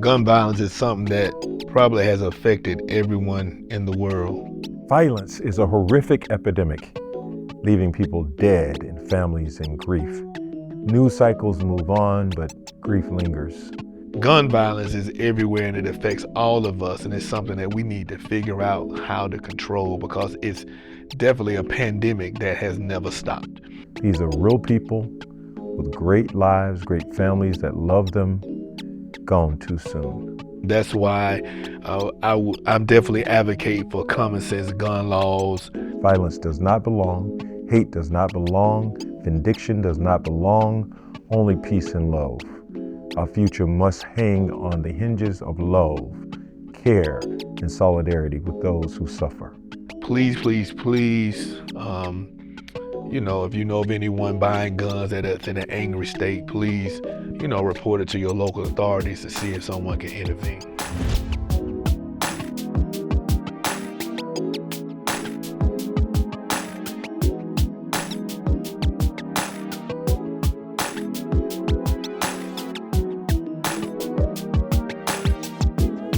Gun violence is something that probably has affected everyone in the world. Violence is a horrific epidemic, leaving people dead and families in grief. News cycles move on, but grief lingers. Gun violence is everywhere and it affects all of us, and it's something that we need to figure out how to control because it's definitely a pandemic that has never stopped. These are real people with great lives, great families that love them, gone too soon. That's why I'm definitely advocate for common sense gun laws. Violence does not belong, hate does not belong, vindication does not belong, only peace and love. Our future must hang on the hinges of love, care, and solidarity with those who suffer. Please, please, please, if you know of anyone buying guns that's in an angry state, please, report it to your local authorities to see if someone can intervene.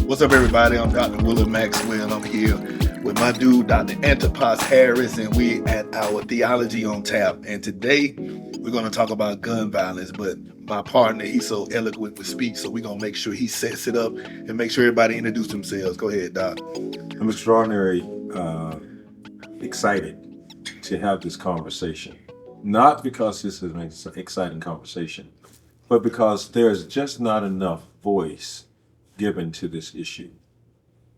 What's up, everybody? I'm Dr. Willard Maxwell. I'm here with my dude, Dr. Antipas Harris, and we at our Theology on Tap. And today, we're going to talk about gun violence, but my partner, he's so eloquent with speech, so we're going to make sure he sets it up and make sure everybody introduce themselves. Go ahead, Doc. I'm extraordinarily excited to have this conversation. Not because this is an exciting conversation, but because there's just not enough voice given to this issue.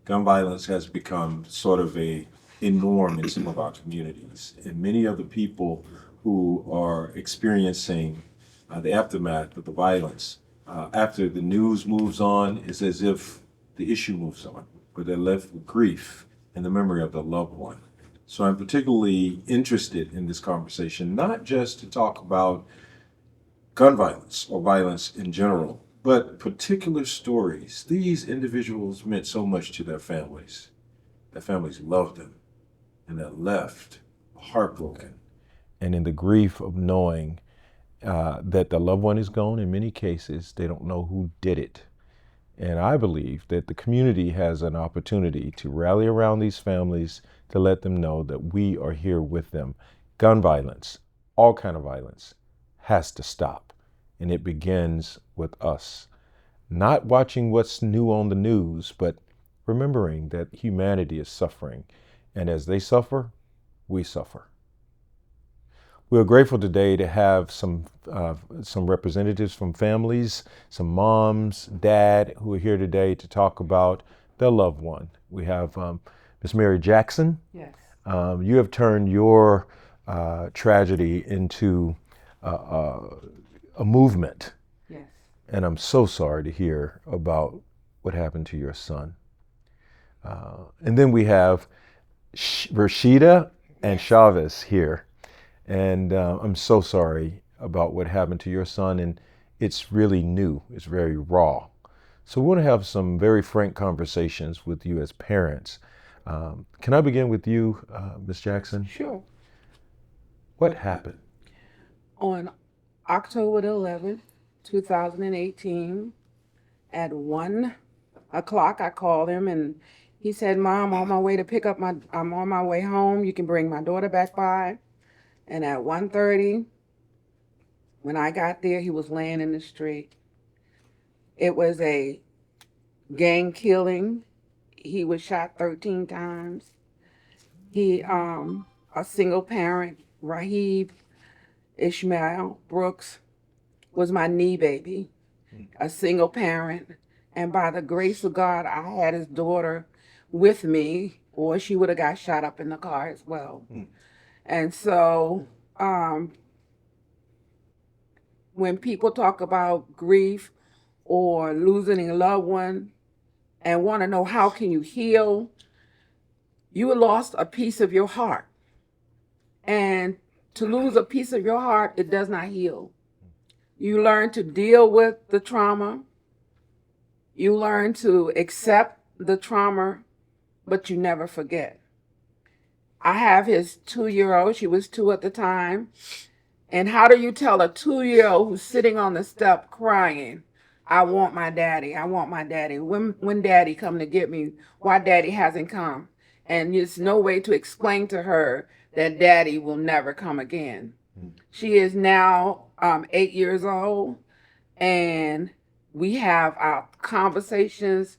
Gun violence has become sort of a norm in some of our communities, and many of the people who are experiencing the aftermath of the violence after the news moves on, it's as if the issue moves on, but they're left with grief and the memory of the loved one. So I'm particularly interested in this conversation, not just to talk about gun violence or violence in general, but particular stories. These individuals meant so much to their families. Their families loved them, and they're left heartbroken. And in the grief of knowing that the loved one is gone, in many cases, they don't know who did it. And I believe that the community has an opportunity to rally around these families to let them know that we are here with them. Gun violence, all kind of violence, has to stop. And it begins with us. Not watching what's new on the news, but remembering that humanity is suffering. And as they suffer, we suffer. We're grateful today to have some representatives from families, some moms, dad, who are here today to talk about their loved one. We have Miss Mary Jackson. Yes. You have turned your tragedy into a movement. Yes. And I'm so sorry to hear about what happened to your son. And then we have Rashida and Chavez here. And I'm so sorry about what happened to your son. And it's really new. It's very raw. So we want to have some very frank conversations with you as parents. Can I begin with you, Ms. Jackson? Sure. What happened? On October the 11th, 2018, at 1 o'clock, I called him and he said, "Mom, I'm on my way home. You can bring my daughter back by." And at 1:30, when I got there, he was laying in the street. It was a gang killing. He was shot 13 times. He, a single parent, Rahib Ishmael Brooks, was my knee baby, a single parent. And by the grace of God, I had his daughter with me, or she would have got shot up in the car as well. And so when people talk about grief or losing a loved one and want to know how can you heal, you lost a piece of your heart. And to lose a piece of your heart, it does not heal. You learn to deal with the trauma. You learn to accept the trauma, but you never forget. I have his 2-year-old. She was 2 at the time. And how do you tell a 2-year-old who's sitting on the step crying, I want my daddy. I want my daddy. When daddy come to get me? Why daddy hasn't come? And there's no way to explain to her that daddy will never come again. She is now 8 years old, and we have our conversations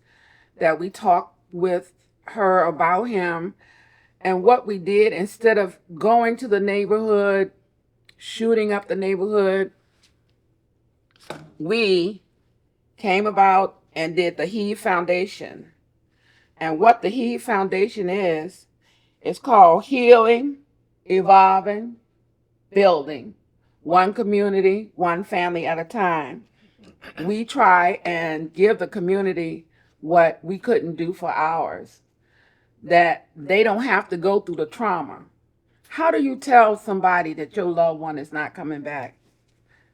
that we talk with her about him and what we did. Instead of going to the neighborhood, shooting up the neighborhood, we came about and did the He Foundation. And what the He Foundation is, it's called Healing, Evolving, Building. One community, one family at a time. We try and give the community what we couldn't do for ours, that they don't have to go through the trauma. How do you tell somebody that your loved one is not coming back?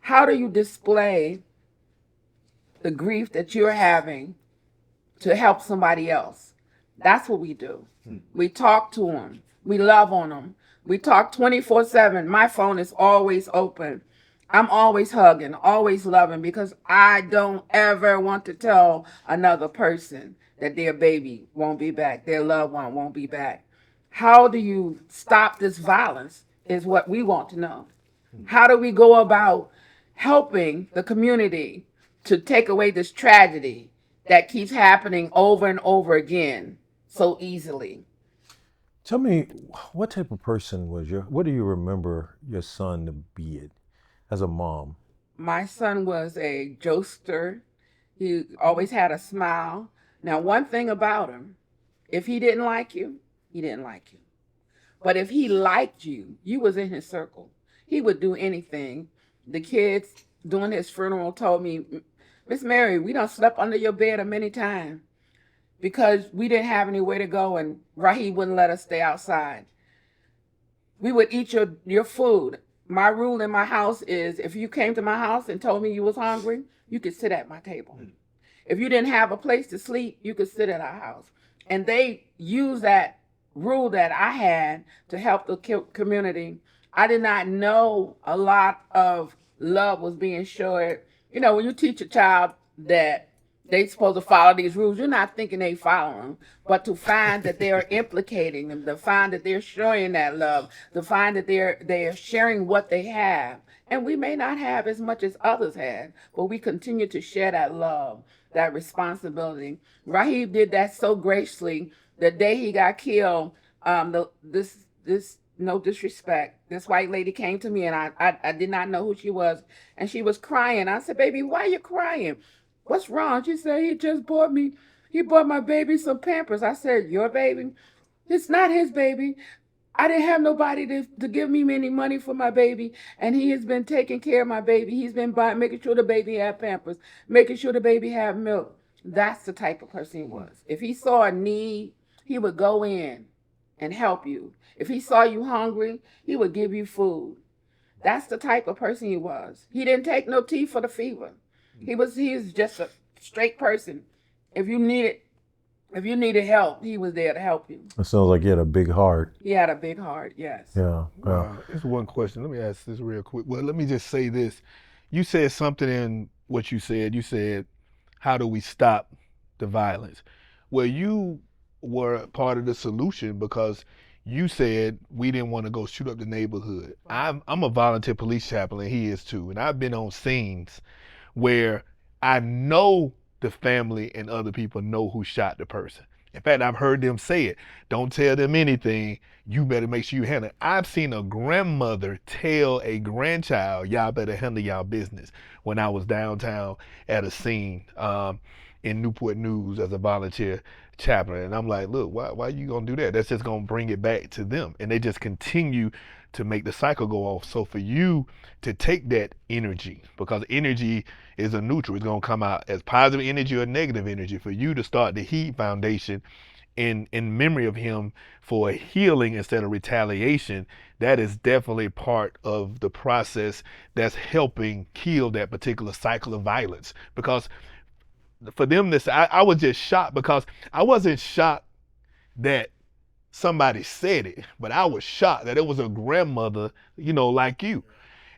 How do you display the grief that you're having to help somebody else? That's what we do. We talk to them. We love on them. We talk 24/7. My phone is always open. I'm always hugging, always loving, because I don't ever want to tell another person that their baby won't be back, their loved one won't be back. How do you stop this violence is what we want to know. How do we go about helping the community to take away this tragedy that keeps happening over and over again so easily? Tell me, what type of person was what do you remember your son to be as a mom? My son was a jokester. He always had a smile. Now, one thing about him, if he didn't like you, he didn't like you. But if he liked you, you was in his circle. He would do anything. The kids during his funeral told me, Miss Mary, we done slept under your bed a many times because we didn't have anywhere to go and Rahi wouldn't let us stay outside. We would eat your food. My rule in my house is if you came to my house and told me you was hungry, you could sit at my table. If you didn't have a place to sleep, you could sit at our house. And they use that rule that I had to help the community. I did not know a lot of love was being shown. You know, when you teach a child that they supposed to follow these rules, you're not thinking they follow them, but to find that they're implicating them, to find that they're showing that love, to find that they're sharing what they have. And we may not have as much as others had, but we continue to share that love, that responsibility. Rahib did that so graciously. The day he got killed, this no disrespect, this white lady came to me and I did not know who she was, and she was crying. I said, "Baby, why are you crying? What's wrong?" She said, he bought my baby some Pampers. I said, "Your baby? It's not his baby. I didn't have nobody to give me any money for my baby, and he has been taking care of my baby. He's been making sure the baby had Pampers, making sure the baby had milk." That's the type of person he was. If he saw a need, he would go in and help you. If he saw you hungry, he would give you food. That's the type of person he was. He didn't take no tea for the fever. He was just a straight person. If you needed help, he was there to help you. It sounds like he had a big heart. He had a big heart, yes. Yeah. It's one question. Let me ask this real quick. Well, let me just say this. You said something in what you said. You said, how do we stop the violence? Well, you were part of the solution because you said we didn't want to go shoot up the neighborhood. I'm a volunteer police chaplain, he is too, and I've been on scenes where I know the family and other people know who shot the person. In fact, I've heard them say it. Don't tell them anything. You better make sure you handle it. I've seen a grandmother tell a grandchild, y'all better handle y'all business, when I was downtown at a scene in Newport News as a volunteer chaplain. And I'm like, look, why you gonna do that? That's just gonna bring it back to them. And they just continue to make the cycle go off. So for you to take that energy, because energy is a neutral, it's gonna come out as positive energy or negative energy, for you to start the He Foundation in memory of him for healing instead of retaliation, that is definitely part of the process that's helping kill that particular cycle of violence. Because for them, I was just shocked, because I wasn't shocked that somebody said it, but I was shocked that it was a grandmother, like you.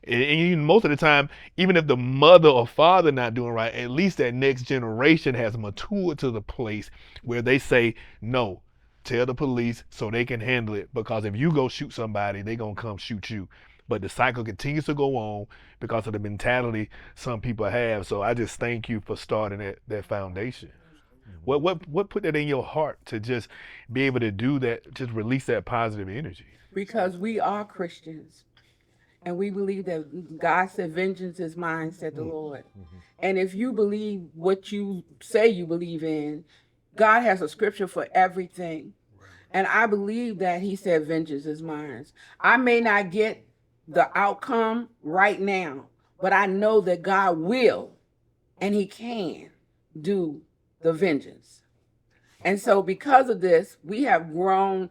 And even most of the time, even if the mother or father not doing right, at least that next generation has matured to the place where they say, no, tell the police so they can handle it. Because if you go shoot somebody, they going to come shoot you. But the cycle continues to go on because of the mentality some people have. So I just thank you for starting that foundation. What put that in your heart to just be able to do that, just release that positive energy? Because we are Christians and we believe that God said, vengeance is mine, said the Lord. And if you believe what you say you believe in, God has a scripture for everything. And I believe that he said, vengeance is mine. I may not get the outcome right now, but I know that God will and he can do the vengeance. And so because of this, we have grown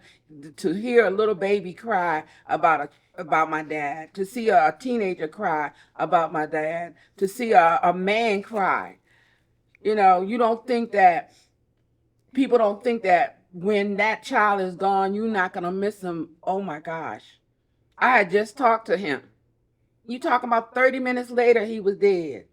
to hear a little baby cry about my dad, to see a teenager cry about my dad, to see a man cry. You know, people don't think that when that child is gone, you're not going to miss him. Oh my gosh. I had just talked to him. You talking about 30 minutes later, he was dead.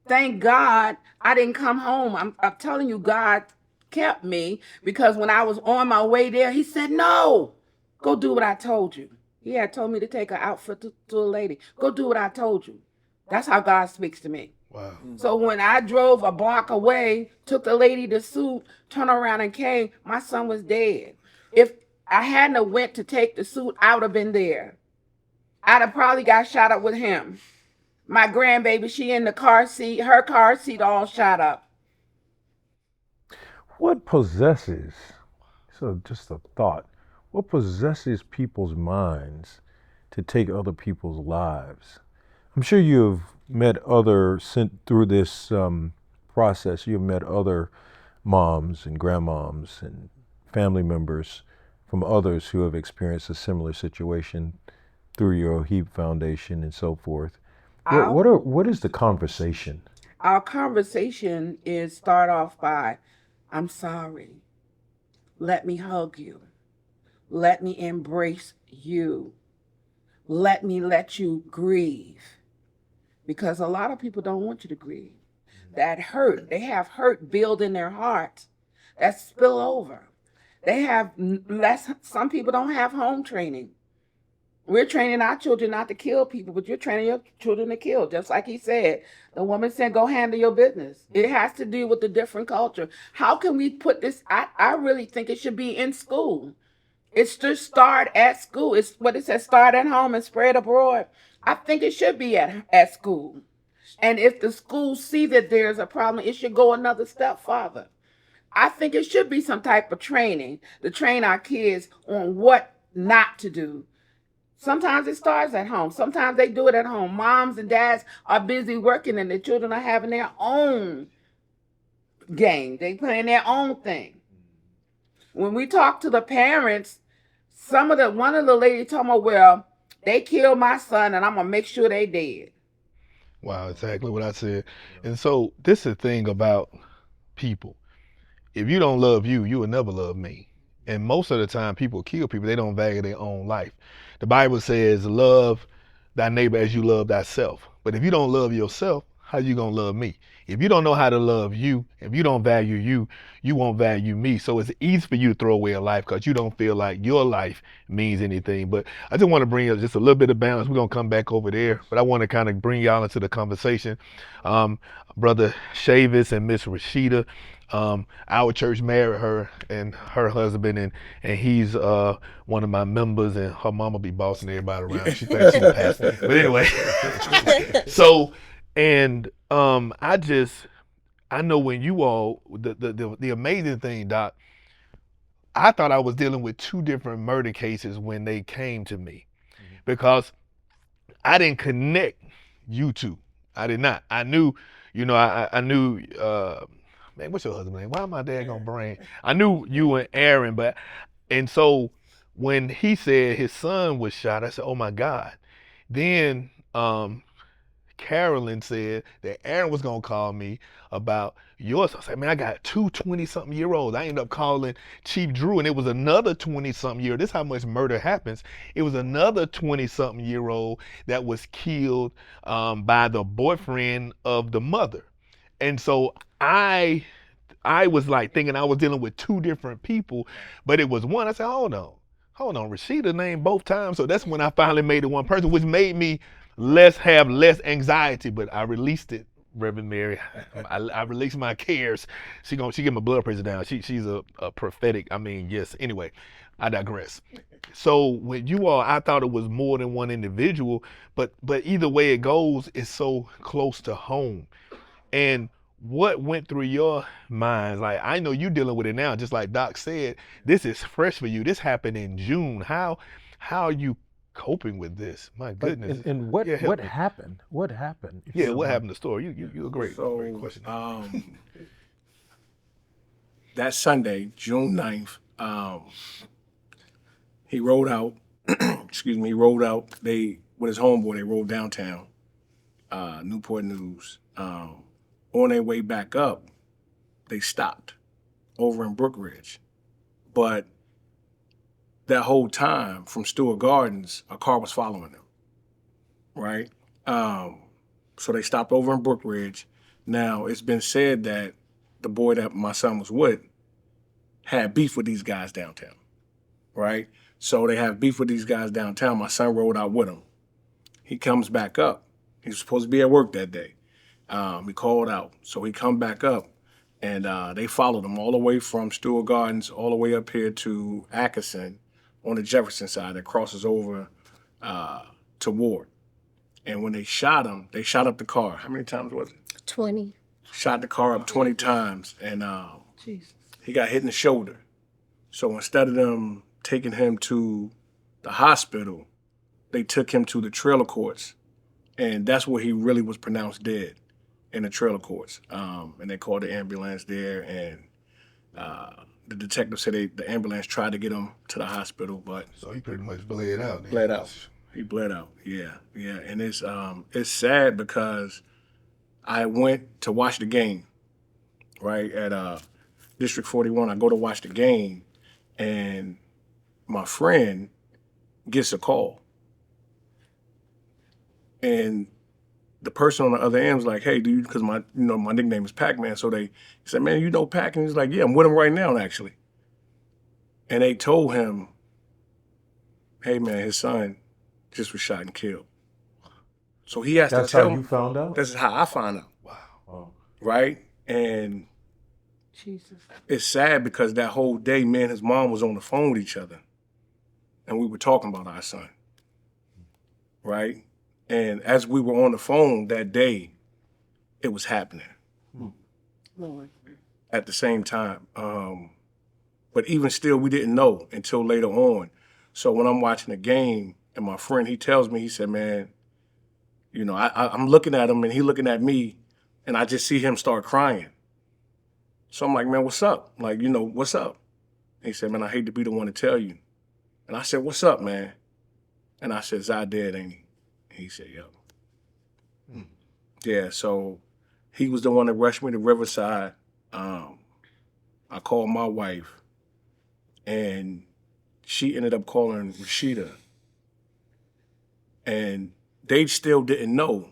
Thank God I didn't come home. I'm telling you, God kept me, because when I was on my way there, he said, no, go do what I told you. He had told me to take her out to a lady. Go do what I told you. That's how God speaks to me. Wow. So when I drove a block away, took the lady the suit, turned around and came, my son was dead. If I hadn't have went to take the suit, I would have been there. I'd have probably got shot up with him. My grandbaby, she in the car seat, her car seat all shot up. What possesses, so just a thought, what possesses people's minds to take other people's lives? I'm sure you've met through this process, you've met other moms and grandmoms and family members from others who have experienced a similar situation through your HEAP Foundation and so forth. What is the conversation? Our conversation is start off by, I'm sorry. Let me hug you. Let me embrace you. Let me let you grieve. Because a lot of people don't want you to grieve. That hurt, they have hurt build in their hearts that spill over. They have some people don't have home training. We're training our children not to kill people, but you're training your children to kill. Just like he said, the woman said, go handle your business. It has to do with the different culture. How can we put this? I really think it should be in school. It's just start at school. It's what it says, start at home and spread abroad. I think it should be at school. And if the schools see that there's a problem, it should go another step further. I think it should be some type of training to train our kids on what not to do. Sometimes it starts at home. Sometimes they do it at home. Moms and dads are busy working and the children are having their own game. They playing their own thing. When we talk to the parents, one of the ladies told me, well, they killed my son and I'm going to make sure they dead. Wow, exactly what I said. And so this is the thing about people. If you don't love you, you will never love me. And most of the time people kill people, they don't value their own life. The Bible says, love thy neighbor as you love thyself. But if you don't love yourself, how you gonna love me? If you don't know how to love you, if you don't value you, you won't value me. So it's easy for you to throw away a life because you don't feel like your life means anything. But I just want to bring up just a little bit of balance. We're gonna come back over there, but I want to kind of bring y'all into the conversation. Brother Chavis and Miss Rashida, our church married her and her husband, and he's one of my members, and her mama be bossing everybody around. She thinks she's a pastor. But anyway, so, and I know when you all, the amazing thing, Doc, I thought I was dealing with two different murder cases when they came to me, because I didn't connect you two. I did not. I knew, I knew, man, what's your husband's name? Why am my dad gonna brain? I knew you and Aaron, and so when he said his son was shot, I said, oh my God. Then Carolyn said that Aaron was gonna call me about yours. I said, man, I got two 20-something-year-olds. I ended up calling Chief Drew, and it was another 20-something-year. This is how much murder happens. It was another 20-something-year-old that was killed by the boyfriend of the mother. And so I was like thinking I was dealing with two different people, but it was one. I said, hold on, Rashida named both times. So that's when I finally made it one person, which made me have less anxiety. But I released it, Reverend Mary. I released my cares. She get my blood pressure down. She's a prophetic. I mean, yes. Anyway, I digress. So when you all, I thought it was more than one individual, but either way it goes, it's so close to home. And what went through your minds? Like, I know you dealing with it now, just like Doc said, this is fresh for you. This happened in June. How are you coping with this? My goodness. And what Yeah, what help me. happened? What happened? If you Yeah, don't what mind. happened to the story? You a great question. That Sunday, June 9th, he rode out, excuse me, he rode out, with his homeboy, they rode downtown, Newport News. On their way back up, they stopped over in Brookridge. But that whole time from Stewart Gardens, a car was following them, right? So they stopped over in Brookridge. Now, it's been said that the boy that my son was with had beef with these guys downtown, right? So they have beef with these guys downtown. My son rode out with him. He comes back up. He was supposed to be at work that day. He called out. So he come back up, and they followed him all the way from Stewart Gardens all the way up here to Atkinson on the Jefferson side that crosses over to Ward. And when they shot him, they shot up the car. How many times was it? 20. Shot the car up 20 times, and Jesus. he got hit in the shoulder. So instead of them taking him to the hospital, they took him to the trailer courts. And that's where he really was pronounced dead, in the trailer courts. And they called the ambulance there, and the detective said the ambulance tried to get him to the hospital, but So he pretty much bled out. Then. bled out. He bled out. Yeah. And it's sad because I went to watch the game, right, at District 41. I go to watch the game, and my friend gets a call. And the person on the other end was like, hey, dude, because my nickname is Pac-Man. So he said, man, you know Pac? And he's like, yeah, I'm with him right now, actually. And they told him, hey, man, his son just was shot and killed. So he has That's to tell how you him. found out? This is how I found out. Wow. Oh. Right? And Jesus. it's sad because that whole day, me and his mom was on the phone with each other. And we were talking about our son. Right? And as we were on the phone that day, it was happening Lord. at the same time. But even still, we didn't know until later on. So when I'm watching the game and my friend, he tells me, he said, man, I'm looking at him and he looking at me and I just see him start crying. So I'm like, man, what's up? Like, what's up? He said, man, I hate to be the one to tell you. And I said, what's up, man? And I said, Zai dead, ain't he? He said, yo. Yeah, so he was the one that rushed me to Riverside. I called my wife, and she ended up calling Rashida. And they still didn't know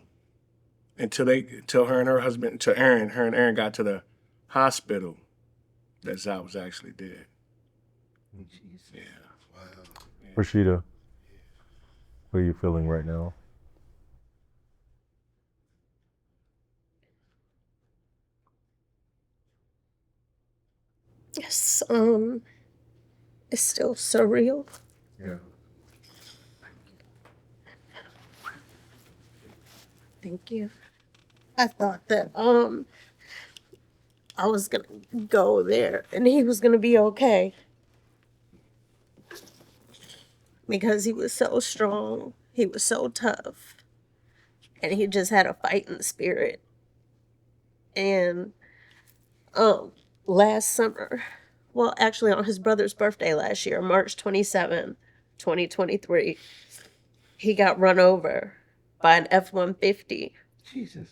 until her and Aaron got to the hospital that Zai was actually dead. Jesus. Yeah. Rashida, what are you feeling right now? Yes, it's still surreal. Yeah. Thank you. I thought that I was gonna go there and he was gonna be okay. Because he was so strong, he was so tough, and he just had a fighting spirit. And last summer, well, actually on his brother's birthday last year, March 27, 2023, he got run over by an F-150 Jesus.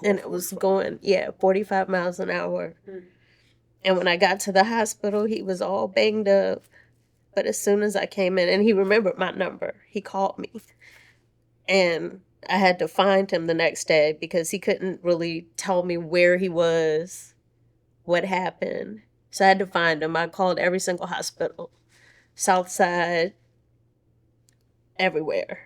And it was going, 45 miles an hour. And when I got to the hospital, he was all banged up. But as soon as I came in, and he remembered my number, he called me. And I had to find him the next day because he couldn't really tell me where he was, what happened. So I had to find him. I called every single hospital, South Side, everywhere,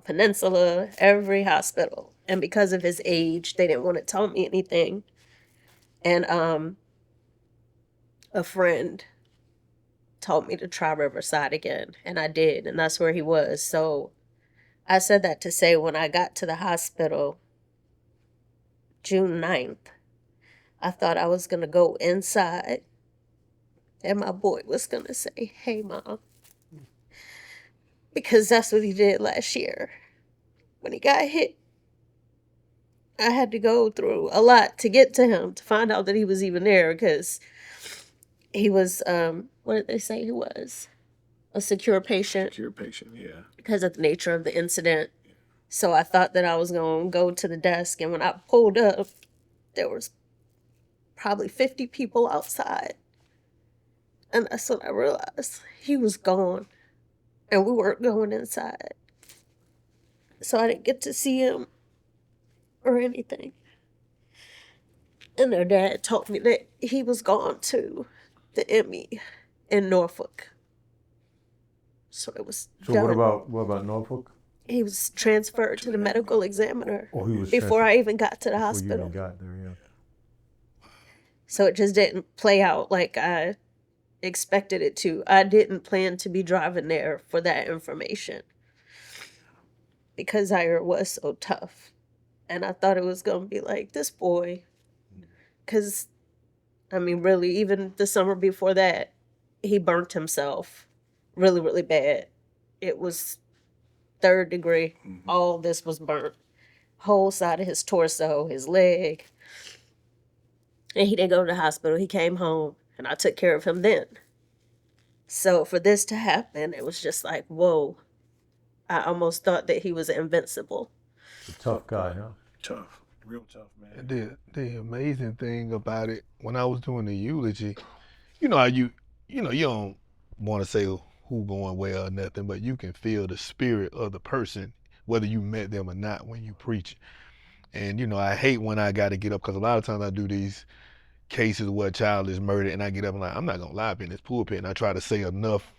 Peninsula, every hospital. And because of his age, they didn't want to tell me anything. And a friend told me to try Riverside again, and I did, and that's where he was. So I said that to say when I got to the hospital June 9th, I thought I was going to go inside and my boy was going to say, "Hey, Mom." Because that's what he did last year. When he got hit, I had to go through a lot to get to him, to find out that he was even there, because he was, what did they say he was? A secure patient. Secure patient, yeah. Because of the nature of the incident. So I thought that I was going to go to the desk, and when I pulled up, there was probably 50 people outside. And that's when I realized he was gone, and we weren't going inside. So I didn't get to see him or anything. And their dad told me that he was gone to the Emmy in Norfolk. So it was So done. what about Norfolk? He was transferred to the medical examiner Oh, he was before I even got to the before you hospital. even got there, yeah. So it just didn't play out like I expected it to. I didn't plan to be driving there for that information because Zaire was so tough. And I thought it was going to be like this boy. Because, I mean, really, even the summer before that, he burnt himself really, really bad. It was 3rd degree. All this was burnt. Whole side of his torso, his leg. And he didn't go to the hospital. He came home, and I took care of him then. So for this to happen, it was just like, whoa. I almost thought that he was invincible. A tough guy, huh? Tough. Real tough, man. The amazing thing about it, when I was doing the eulogy, you know how you don't want to say who going well or nothing, but you can feel the spirit of the person, whether you met them or not, when you preach. And I hate when I got to get up, because a lot of times I do these cases where a child is murdered, and I get up and I'm not gonna lie up in this pulpit, and I try to say enough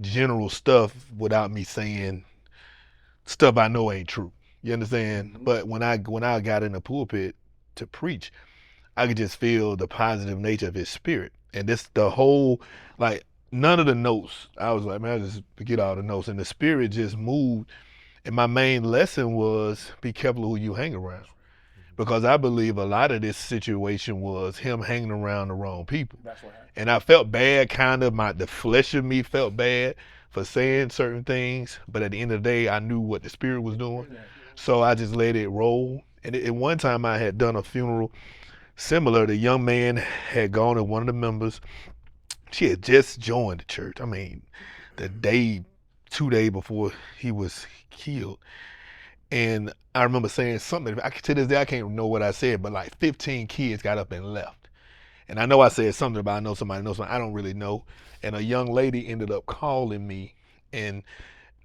general stuff without me saying stuff I know ain't true. You understand? But when I got in the pulpit to preach, I could just feel the positive nature of his spirit. And this, the whole, like, none of the notes, I was like, man, I just forget all the notes. And the spirit just moved. And my main lesson was be careful who you hang around. Because I believe a lot of this situation was him hanging around the wrong people. That's what happened. And I felt bad, kind of, the flesh of me felt bad for saying certain things. But at the end of the day, I knew what the spirit was doing. So I just let it roll. And at one time I had done a funeral similar. The young man had gone to one of the members. She had just joined the church. I mean, the day, 2 days before he was killed. And I remember saying something. To this day, I can't know what I said, but like 15 kids got up and left. And I know I said something about I know somebody knows somebody. I don't really know. And a young lady ended up calling me, and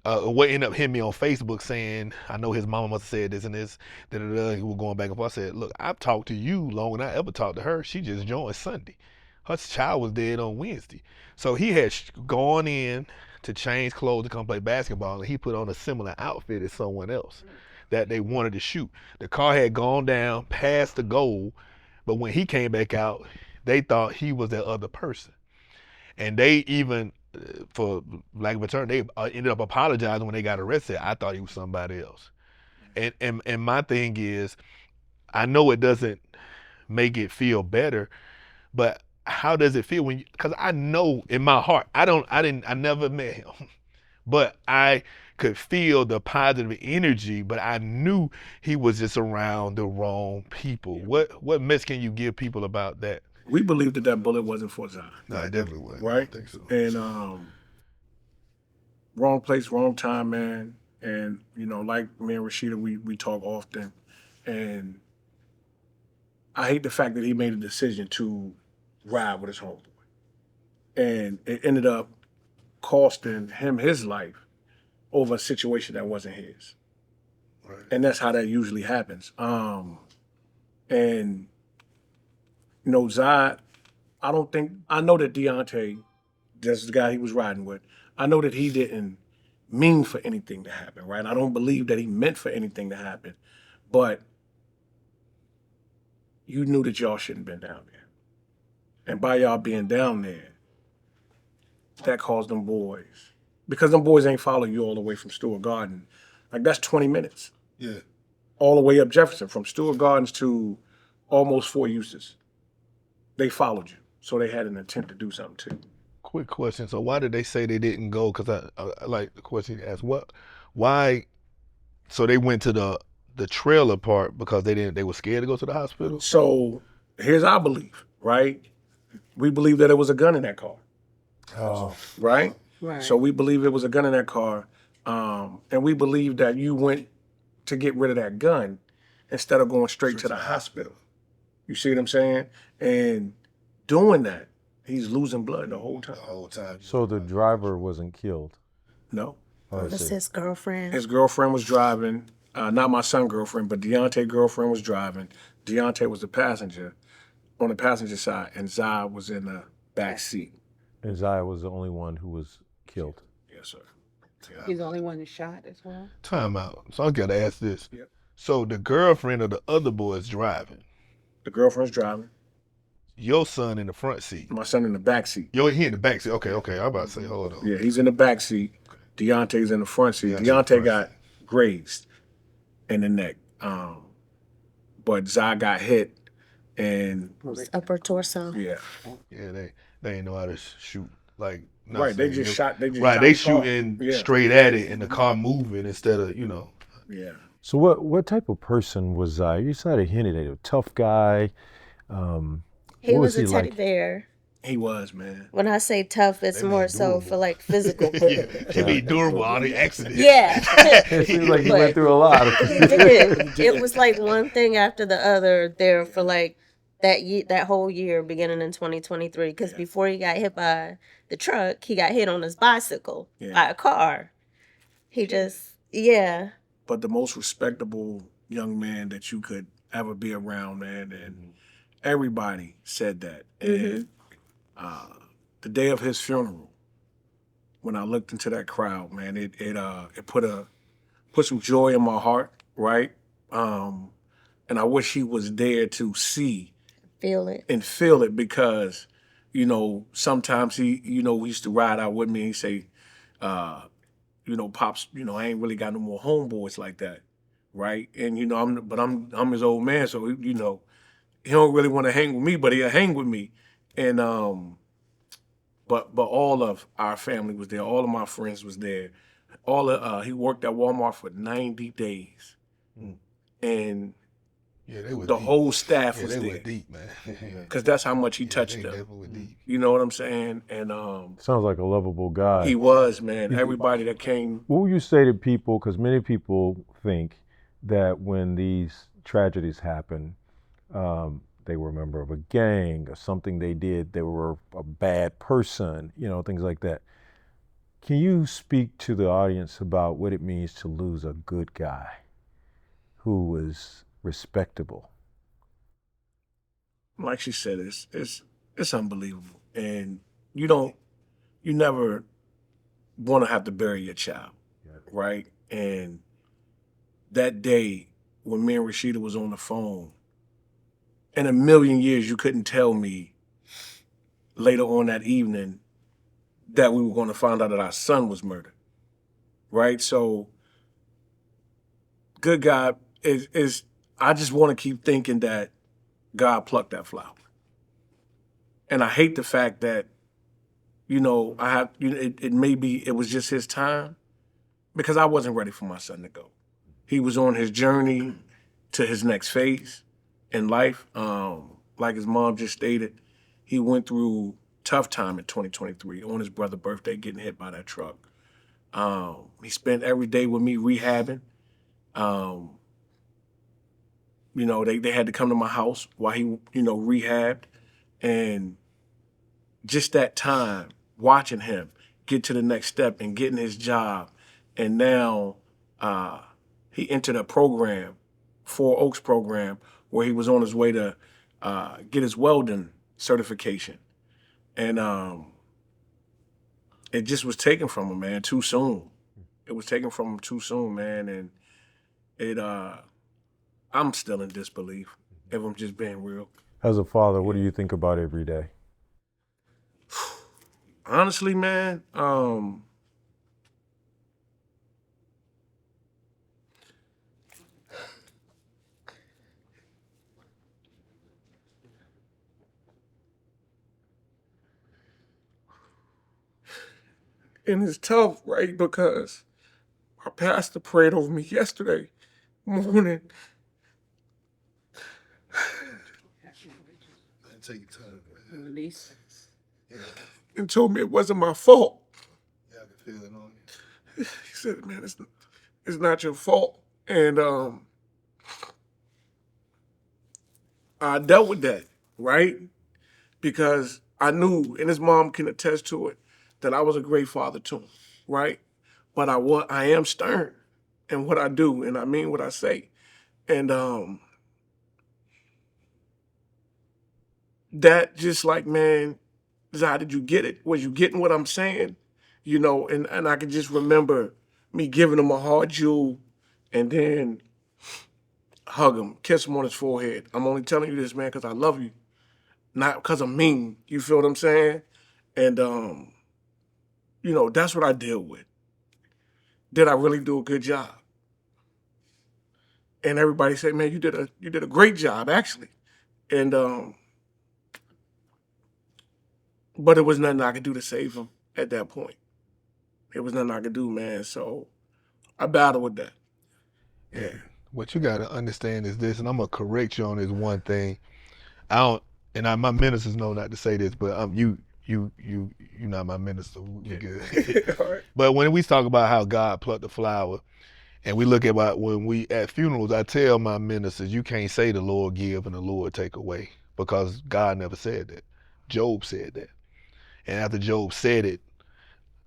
what ended up hitting me on Facebook saying, I know his mama must have said this and this, he was going back and forth. I said, look, I've talked to you longer than I ever talked to her. She just joined Sunday. Her child was dead on Wednesday. So he had gone in to change clothes to come play basketball, and he put on a similar outfit as someone else that they wanted to shoot. The car had gone down past the goal, but when he came back out, they thought he was that other person. And they even, for lack of a term, they ended up apologizing when they got arrested. I thought he was somebody else. And my thing is, I know it doesn't make it feel better, but how does it feel when because I know in my heart, I never met him, but I could feel the positive energy, but I knew he was just around the wrong people. What message can you give people about that? We believe that bullet wasn't for Zion. No, it definitely wasn't. Right? I think so. And wrong place, wrong time, man. And, like me and Rashida, we talk often. And I hate the fact that he made a decision to ride with his homeboy. And it ended up costing him his life over a situation that wasn't his. Right. And that's how that usually happens. And Zai, I know that Deontay, that's the guy he was riding with, I know that he didn't mean for anything to happen, right? I don't believe that he meant for anything to happen. But you knew that y'all shouldn't have been down there. And by y'all being down there, that caused them boys. Because them boys ain't follow you all the way from Stewart Garden. Like, that's 20 minutes. Yeah. All the way up Jefferson, from Stewart Gardens to almost Fort Eustis. They followed you. So they had an intent to do something too. Quick question. So why did they say they didn't go? Because I like the question you asked. Why? So they went to the trailer part because they were scared to go to the hospital? So here's our belief, right? We believe that it was a gun in that car. Oh, Right? Right. So we believe it was a gun in that car. And we believe that you went to get rid of that gun instead of going straight to the hospital. You see what I'm saying? And doing that, he's losing blood the whole time. The whole time. so the driver wasn't killed. No. Oh, I It was see. his girlfriend. His girlfriend was driving. Not my son's girlfriend, but Deontay's girlfriend was driving. Deontay was the passenger on the passenger side, and Zai was in the back seat. And Zaya was the only one who was killed. Yes, sir. He's the only one that shot as well. Time out. So I gotta ask this. Yep. So the girlfriend of the other boy is driving. The girlfriend's driving. Your son in the front seat. My son in the back seat. He in the back seat. Okay. I'm about to say, hold on. Yeah, he's in the back seat. Deontay's in the front seat. Deontay's in the Deontay front got grazed in the neck. But Zai got hit, and His upper torso. yeah. Yeah, they ain't know how to shoot. Like, not Right, they saying just you- shot. They just Right, shot they the car. shooting Yeah. straight at it and the car moving instead of, Yeah. So what type of person was Zaya? You sort of hinted at a tough guy. He What was a he teddy like? Bear. He was, man. When I say tough, it's They more mean so durable. for like physical. He be durable all the accidents. Yeah. It seems like he But went through a lot. he did. It was like one thing after the other there for like that whole year beginning in 2023. Because before he got hit by the truck, he got hit on his bicycle by a car. He just, But the most respectable young man that you could ever be around, man. And everybody said that. And the day of his funeral, when I looked into that crowd, man, it put some joy in my heart, right? And I wish he was there to see feel it. and feel it, because, sometimes he, we used to ride out with me and he'd say, Pops, I ain't really got no more homeboys like that, right? And, I'm his old man, so, he don't really want to hang with me, but he'll hang with me. And, but all of our family was there. All of my friends was there. He worked at Walmart for 90 days. And Yeah, they were the deep. whole staff Yeah, was they there. were deep, man. Because that's how much he touched they them. definitely were deep. You know what I'm saying? And Sounds like a lovable guy. he was, man. Everybody that came. What would you say to people? Because many people think that when these tragedies happen, they were a member of a gang or something they did. They were a bad person, things like that. Can you speak to the audience about what it means to lose a good guy who was respectable? Like she said, it's unbelievable. And you never want to have to bury your child, right? And that day when me and Rashida was on the phone, in a million years you couldn't tell me later on that evening that we were going to find out that our son was murdered, right? So, good God is I just want to keep thinking that God plucked that flower. And I hate the fact that, it was just his time, because I wasn't ready for my son to go. He was on his journey to his next phase in life. Like his mom just stated, he went through tough time in 2023 on his brother's birthday, getting hit by that truck. He spent every day with me rehabbing. They had to come to my house while he, rehabbed. And just that time watching him get to the next step and getting his job. And now he entered a program, Four Oaks program, where he was on his way to get his welding certification. And it just was taken from him, man, too soon. It was taken from him too soon, man. And I'm still in disbelief, if I'm just being real. As a father, what do you think about every day? Honestly, man, and it's tough, right? Because our pastor prayed over me yesterday morning Take your time, man. Release. Yeah, and told me it wasn't my fault. I can feel it on you. He said, man, it's not your fault. And I dealt with that, right? Because I knew, and his mom can attest to it, that I was a great father to him, right? But I am stern in what I do, and I mean what I say. And that just like, man, Zai, did you get it? Was you getting what I'm saying? And I can just remember me giving him a hard jewel and then hug him, kiss him on his forehead. I'm only telling you this, man, because I love you, not because I'm mean. You feel what I'm saying? And that's what I deal with. Did I really do a good job? And everybody said, man, you did a great job, actually. And but it was nothing I could do to save him at that point. It was nothing I could do, man. So I battled with that. Yeah. What you got to understand is this, and I'm gonna correct you on this one thing. I don't, my ministers know not to say this, but you not my minister. We good. All right. But when we talk about how God plucked the flower, and we look at when we at funerals, I tell my ministers, you can't say the Lord give and the Lord take away, because God never said that. Job said that, and after Job said it,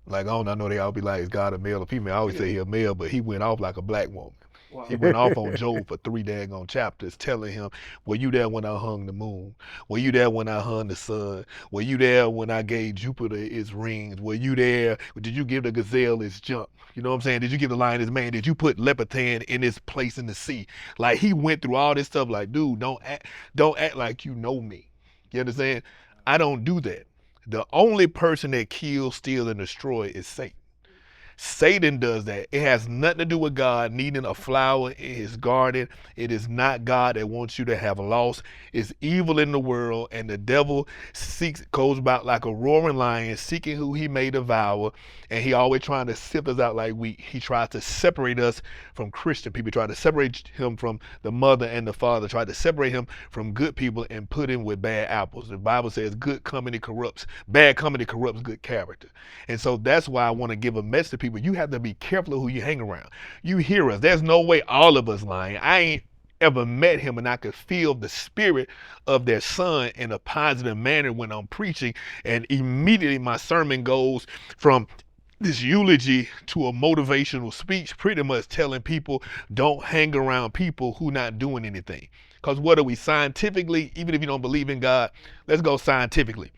like I know they all be like, is God a male or female? I always say he a male, but he went off like a black woman. Wow. He went off on Job for 3 daggone chapters, telling him, were you there when I hung the moon? Were you there when I hung the sun? Were you there when I gave Jupiter its rings? Were you there? Did you give the gazelle its jump? You know what I'm saying? Did you give the lion his mane? Did you put Leviathan in its place in the sea? Like, he went through all this stuff like, dude, don't act like you know me. You understand? I don't do that. The only person that kills, steals, and destroys is Satan. Satan does that. It has nothing to do with God needing a flower in his garden. It is not God that wants you to have loss. It's evil in the world, and the devil goes about like a roaring lion, seeking who he may devour, and he always trying to sift us out like wheat. He tries to separate us from Christian people, try to separate him from the mother and the father, try to separate him from good people and put him with bad apples. The Bible says good company corrupts, bad company corrupts good character. And so that's why I want to give a message to people. You have to be careful of who you hang around. You hear us. There's no way all of us lying. I ain't ever met him and I could feel the spirit of their son in a positive manner when I'm preaching, and immediately my sermon goes from this eulogy to a motivational speech, pretty much telling people don't hang around people who not doing anything. Because what are we scientifically? Even if you don't believe in God, let's go scientifically.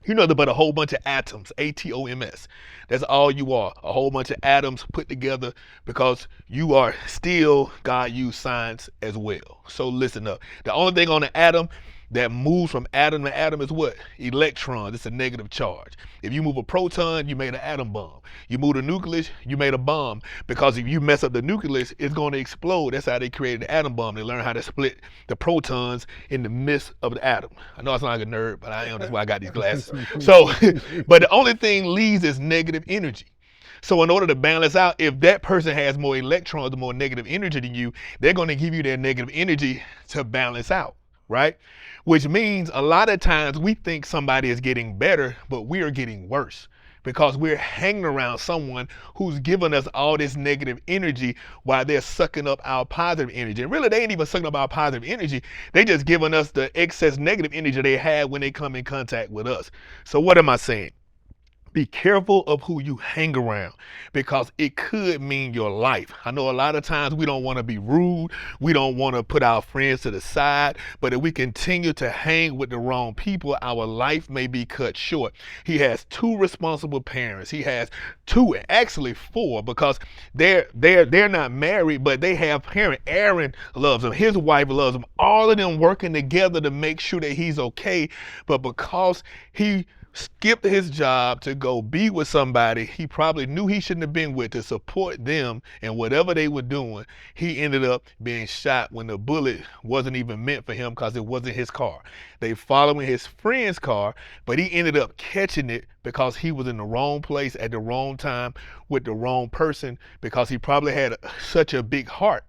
You're nothing but a whole bunch of atoms, atoms. That's all you are, a whole bunch of atoms put together, because you are still, God used science as well. So listen up. The only thing on the atom that moves from atom to atom is what? Electrons. It's a negative charge. If you move a proton, you made an atom bomb. You move the nucleus, you made a bomb. Because if you mess up the nucleus, it's going to explode. That's how they created the atom bomb. They learned how to split the protons in the midst of the atom. I know I sound like a nerd, but I am. That's why I got these glasses. So, but the only thing leaves is negative energy. So in order to balance out, if that person has more electrons or more negative energy than you, they're going to give you their negative energy to balance out, right? Which means a lot of times we think somebody is getting better, but we are getting worse, because we're hanging around someone who's giving us all this negative energy while they're sucking up our positive energy. And really, they ain't even sucking up our positive energy. They just giving us the excess negative energy they had when they come in contact with us. So what am I saying? Be careful of who you hang around, because it could mean your life. I know a lot of times we don't want to be rude. We don't want to put our friends to the side. But if we continue to hang with the wrong people, our life may be cut short. He has 2 responsible parents. He has 2, actually 4, because they're not married, but they have parents. Aaron loves him. His wife loves him. All of them working together to make sure that he's okay. But because he skipped his job to go be with somebody he probably knew he shouldn't have been with to support them and whatever they were doing, he ended up being shot when the bullet wasn't even meant for him because it wasn't his car. They following his friend's car, but he ended up catching it because he was in the wrong place at the wrong time with the wrong person, because he probably had such a big heart.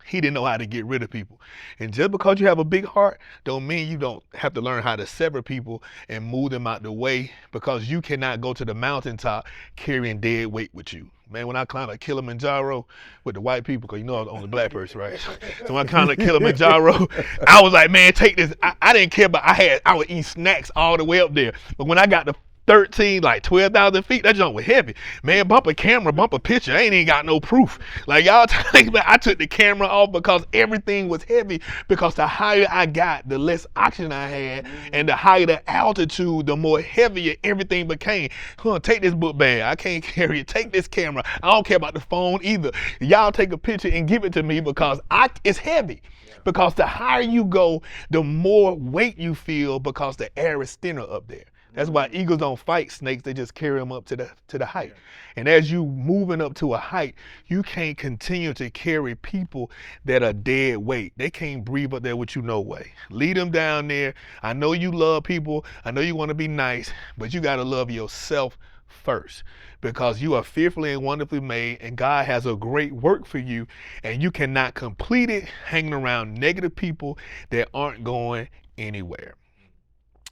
He didn't know how to get rid of people. And just because you have a big heart don't mean you don't have to learn how to sever people and move them out the way, because you cannot go to the mountaintop carrying dead weight with you. Man, when I climbed a Kilimanjaro with the white people, because you know I was the only black person, right? So when I climbed a Kilimanjaro, I was like, man, take this. I didn't care, but I would eat snacks all the way up there. But when I got to 12,000 feet, that junk was heavy. Man, bump a camera, bump a picture. I ain't even got no proof. Like, y'all think about, I took the camera off because everything was heavy, because the higher I got, the less oxygen I had, and the higher the altitude, the more heavier everything became. Come on, take this book bag. I can't carry it. Take this camera. I don't care about the phone either. Y'all take a picture and give it to me because it's heavy. Because the higher you go, the more weight you feel, because the air is thinner up there. That's why eagles don't fight snakes. They just carry them up to the height. And as you moving up to a height, you can't continue to carry people that are dead weight. They can't breathe up there with you no way. Lead them down there. I know you love people. I know you want to be nice, but you got to love yourself first, because you are fearfully and wonderfully made, and God has a great work for you, and you cannot complete it hanging around negative people that aren't going anywhere.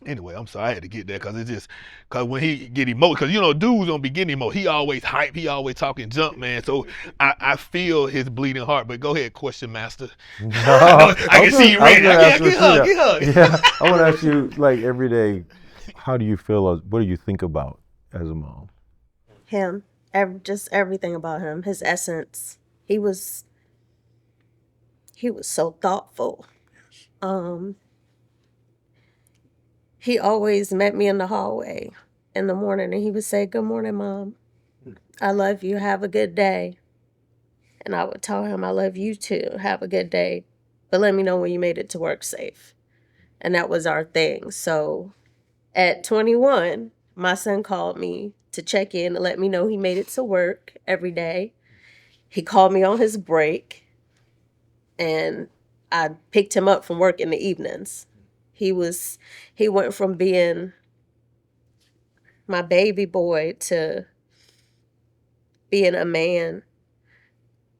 Anyway, I'm sorry I had to get that, because when he get emotional, because you know dudes don't be getting emotional. He always hype, he always talking junk, man. So I feel his bleeding heart. But go ahead, question master. No, I can see you ready. Get hug. Yeah, I want to ask you, like, every day, how do you feel? What do you think about as a mom? Him, just everything about him, his essence. He was so thoughtful. He always met me in the hallway in the morning, and he would say, "Good morning, Mom. I love you. Have a good day." And I would tell him, "I love you too. Have a good day. But let me know when you made it to work safe." And that was our thing. So at 21, my son called me to check in and let me know he made it to work every day. He called me on his break, and I picked him up from work in the evenings. He went from being my baby boy to being a man,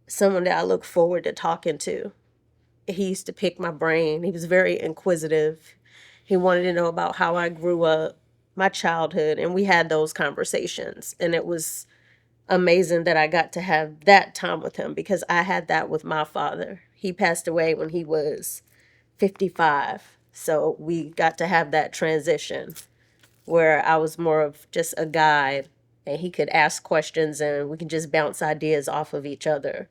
someone that I look forward to talking to. He used to pick my brain. He was very inquisitive. He wanted to know about how I grew up, my childhood, and we had those conversations. And it was amazing that I got to have that time with him, because I had that with my father. He passed away when he was 55. So we got to have that transition where I was more of just a guide, and he could ask questions and we could just bounce ideas off of each other.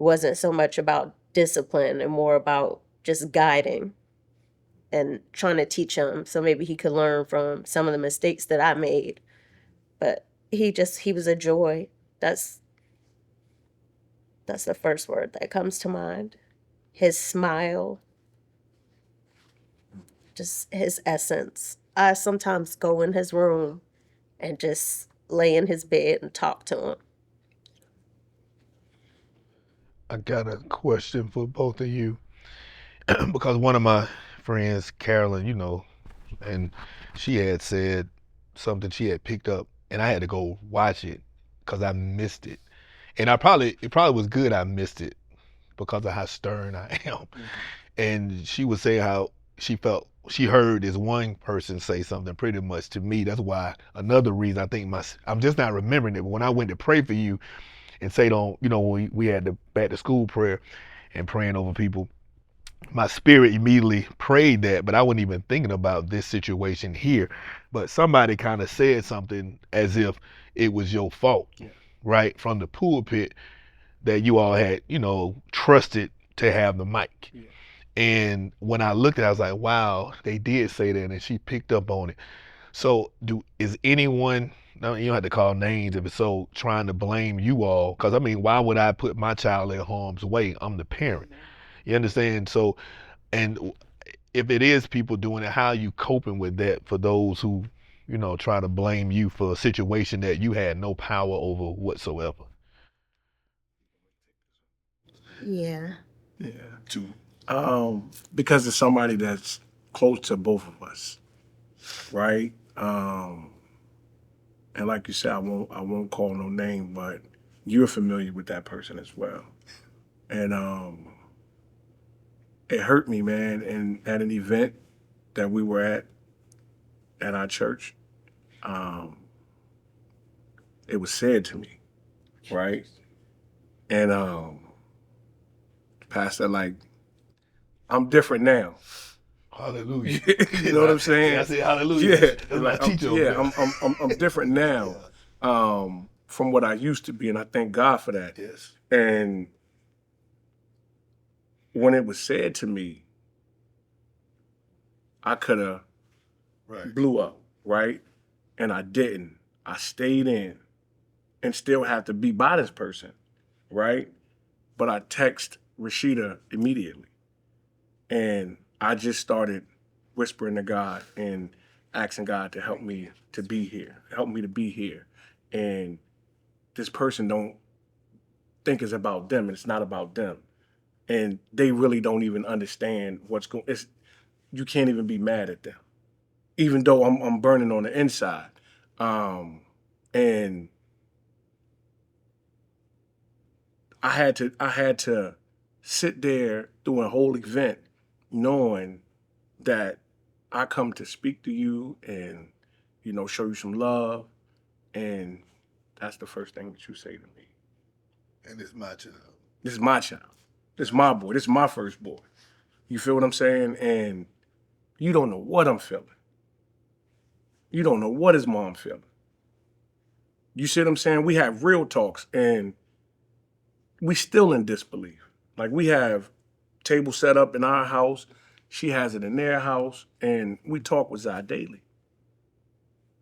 It wasn't so much about discipline and more about just guiding and trying to teach him so maybe he could learn from some of the mistakes that I made. But he was a joy. That's the first word that comes to mind. His smile, just his essence. I sometimes go in his room and just lay in his bed and talk to him. I got a question for both of you, because one of my friends, Carolyn, and she had said something she had picked up, and I had to go watch it because I missed it. And it probably was good I missed it because of how stern I am. And she was saying how she felt she heard this one person say something pretty much to me. That's why another reason I think I'm just not remembering it. But when I went to pray for you and say don't, when we had the back to school prayer and praying over people, my spirit immediately prayed that, but I wasn't even thinking about this situation here. But somebody kind of said something as if it was your fault, right? From the pulpit that you all had, trusted to have the mic. Yeah. And when I looked at it, I was like, wow, they did say that, and she picked up on it. So is anyone, no, you don't have to call names if it's so, trying to blame you all? Because, I mean, why would I put my child in harm's way? I'm the parent. You understand? So, and if it is people doing it, how are you coping with that for those who, try to blame you for a situation that you had no power over whatsoever? Yeah. Yeah. Because it's somebody that's close to both of us, right? And like you said, I won't call no name, but you're familiar with that person as well. And it hurt me, man. And at an event that we were at our church, it was said to me, right? And pastor, like, I'm different now. Hallelujah. You know what I'm saying? Yeah, I said hallelujah. Yeah, That's like, my teacher. I'm different now, from what I used to be, and I thank God for that. Yes. And when it was said to me, I could have blew up, right? And I didn't. I stayed in, and still have to be by this person, right? But I text Rashida immediately, and I just started whispering to God and asking God to help me to be here, and this person don't think it's about them, and it's not about them, and they really don't even understand what's going. You can't even be mad at them, even though I'm burning on the inside, and I had to sit there through a whole event, knowing that I come to speak to you and show you some love, and that's the first thing that you say to me. And it's my child. This is my child. This is my boy. This is my first boy. You feel what I'm saying? And you don't know what I'm feeling. You don't know what his mom feeling. You see what I'm saying? We have real talks, and we still in disbelief. Like, we have table set up in our house. She has it in their house, and we talk with Zai daily.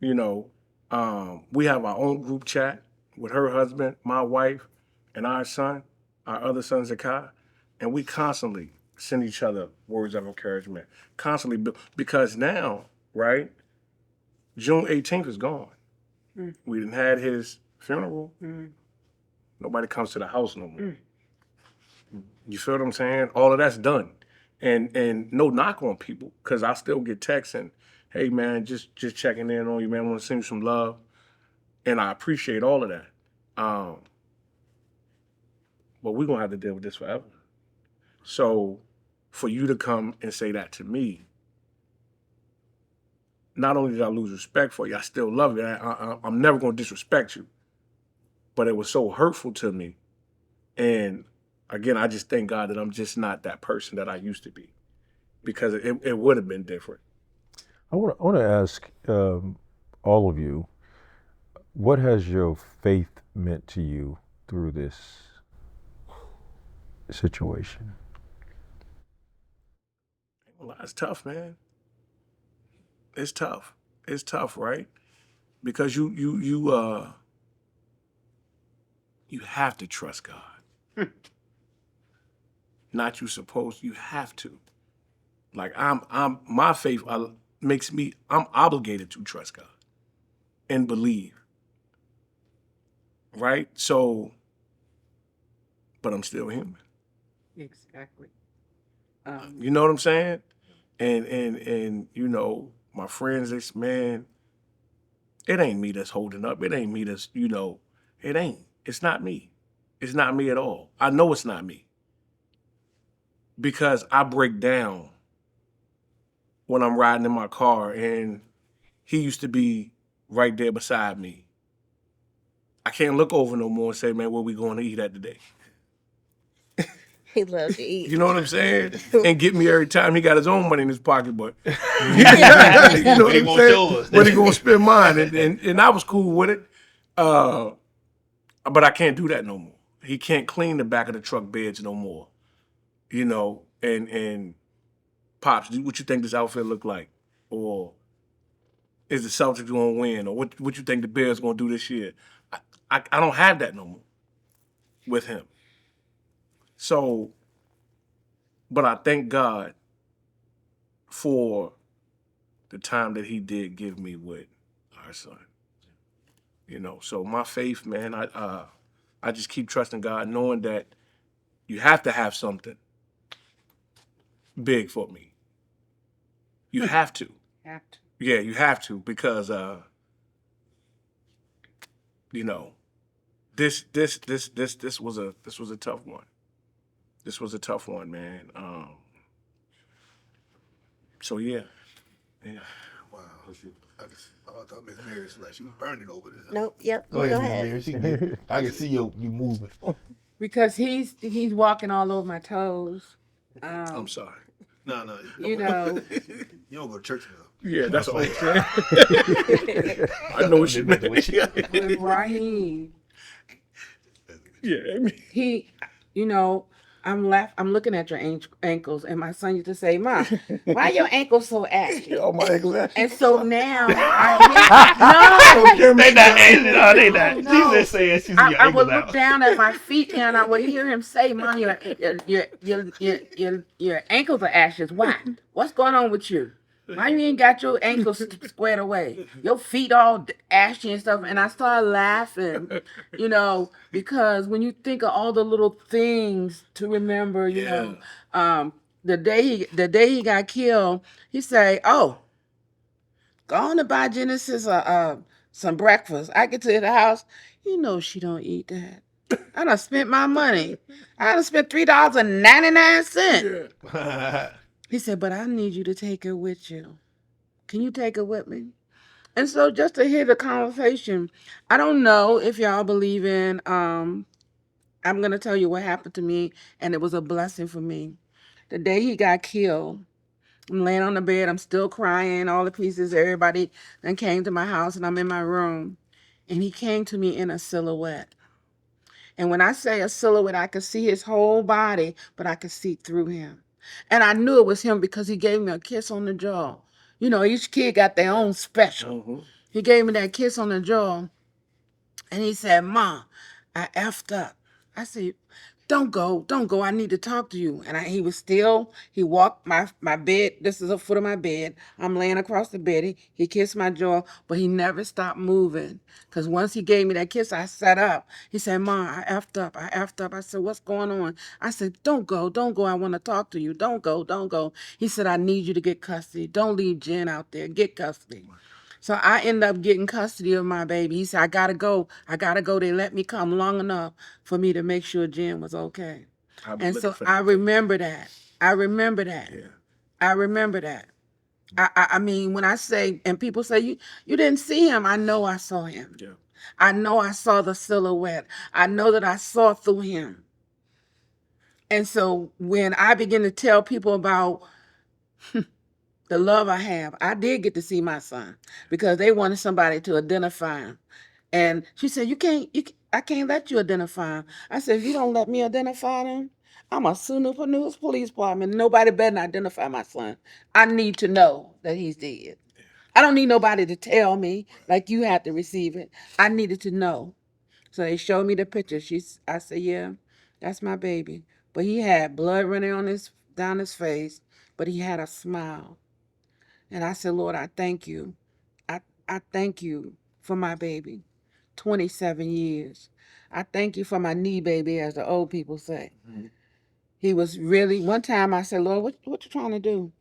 We have our own group chat with her husband, my wife, and our son, our other son, Zakai, and we constantly send each other words of encouragement, constantly, because now, right, June 18th is gone. We didn't had his funeral. Nobody comes to the house no more. You feel what I'm saying? All of that's done. And no knock on people, because I still get texts and, hey man, just checking in on you, man. I want to send you some love. And I appreciate all of that. But we're gonna have to deal with this forever. So for you to come and say that to me, not only did I lose respect for you, I still love you. I'm never gonna disrespect you. But it was so hurtful to me. And again, I just thank God that I'm just not that person that I used to be, because it would have been different. I want to ask all of you, what has your faith meant to you through this situation? Well, it's tough, man. It's tough. It's tough, right? Because you have to trust God. Not you supposed. You have to. Like, I'm my faith makes me. I'm obligated to trust God and believe. Right. So, but I'm still human. Exactly. You know what I'm saying? And my friends, they say, man, it ain't me that's holding up. It ain't me that's, it ain't. It's not me. It's not me at all. I know it's not me. Because I break down when I'm riding in my car, and he used to be right there beside me. I can't look over no more and say, man, where we going to eat at today? He loved to eat. You know what I'm saying? And get me every time. He got his own money in his pocket, but you know what I'm saying? But he gonna spend mine, and I was cool with it. But I can't do that no more. He can't clean the back of the truck beds no more. You know, and Pops, what you think this outfit look like? Or is the Celtics gonna win? Or what you think the Bears gonna do this year? I don't have that no more with him. So, but I thank God for the time that he did give me with our son. You know, so my faith, man, I just keep trusting God, knowing that you have to have something big for me. You have to. Have to. Yeah, you have to, because you know, this was a tough one. This was a tough one, man. So yeah. Wow. I thought Miss Mary was like she was burning over this. Nope. Yep. Go Go ahead, Miss ahead. Mary. She can get, I can see you moving. Because he's walking all over my toes. I'm sorry. No. You know, You don't go to church enough. Yeah, that's all I'm saying. I know what you meant. with Raheem, Yeah, I mean, he, you know, I'm looking at your ankles, and my son used to say, "Mom, why your ankles so ashy?" oh my exactly. And so now I hear, They not ending. No, they not. no. She's just saying she's your I ankles would look out. down at my feet and I would hear him say, "Mom, your ankles are ashes. Why? What's going on with you? Why you ain't got your ankles squared away? Your feet all ashy and stuff." And I started laughing, you know, because when you think of all the little things to remember, you know, the day he got killed, he say, "Oh, go on and buy Genesis some breakfast. I get to the house, you know she don't eat that. I done spent my money. I done spent $3.99. He said, but I need you to take her with you. Can you take her with me? And so just to hear the conversation, I don't know if y'all believe in, I'm going to tell you what happened to me, and it was a blessing for me. The day he got killed, I'm laying on the bed, I'm still crying, all the pieces, everybody then came to my house, and I'm in my room. And he came to me in a silhouette. And when I say a silhouette, I could see his whole body, but I could see through him. And I knew it was him because he gave me a kiss on the jaw. You know, each kid got their own special. Mm-hmm. He gave me that kiss on the jaw, and he said, "Ma, I effed up." I said, don't go. I need to talk to you." And he walked my bed. This is the foot of my bed. I'm laying across the bed. He kissed my jaw, but he never stopped moving. Because once he gave me that kiss, I sat up. He said, "Ma, I effed up. I said, "What's going on?" I said, don't go. I want to talk to you. Don't go. He said, "I need you to get custody. Don't leave Jen out there. Get custody." So I ended up getting custody of my baby. He said, I gotta go. They let me come long enough for me to make sure Jen was okay. And so I remember that. Yeah. I remember that. I mean, when I say, and people say, you didn't see him, I know I saw him. Yeah. I know I saw the silhouette. I know that I saw through him. And so when I begin to tell people about the love I have, I did get to see my son because they wanted somebody to identify him. And she said, I can't let you identify him. I said, if you don't let me identify him, I'm a sue the police department. Nobody better identify my son. I need to know that he's dead. I don't need nobody to tell me like you had to receive it. I needed to know. So they showed me the picture. I said, yeah, that's my baby. But he had blood running down his face, but he had a smile. And I said, Lord, I thank you. I thank you for my baby. 27 years. I thank you for my knee baby, as the old people say. Mm-hmm. He was really, one time I said, Lord, what you trying to do?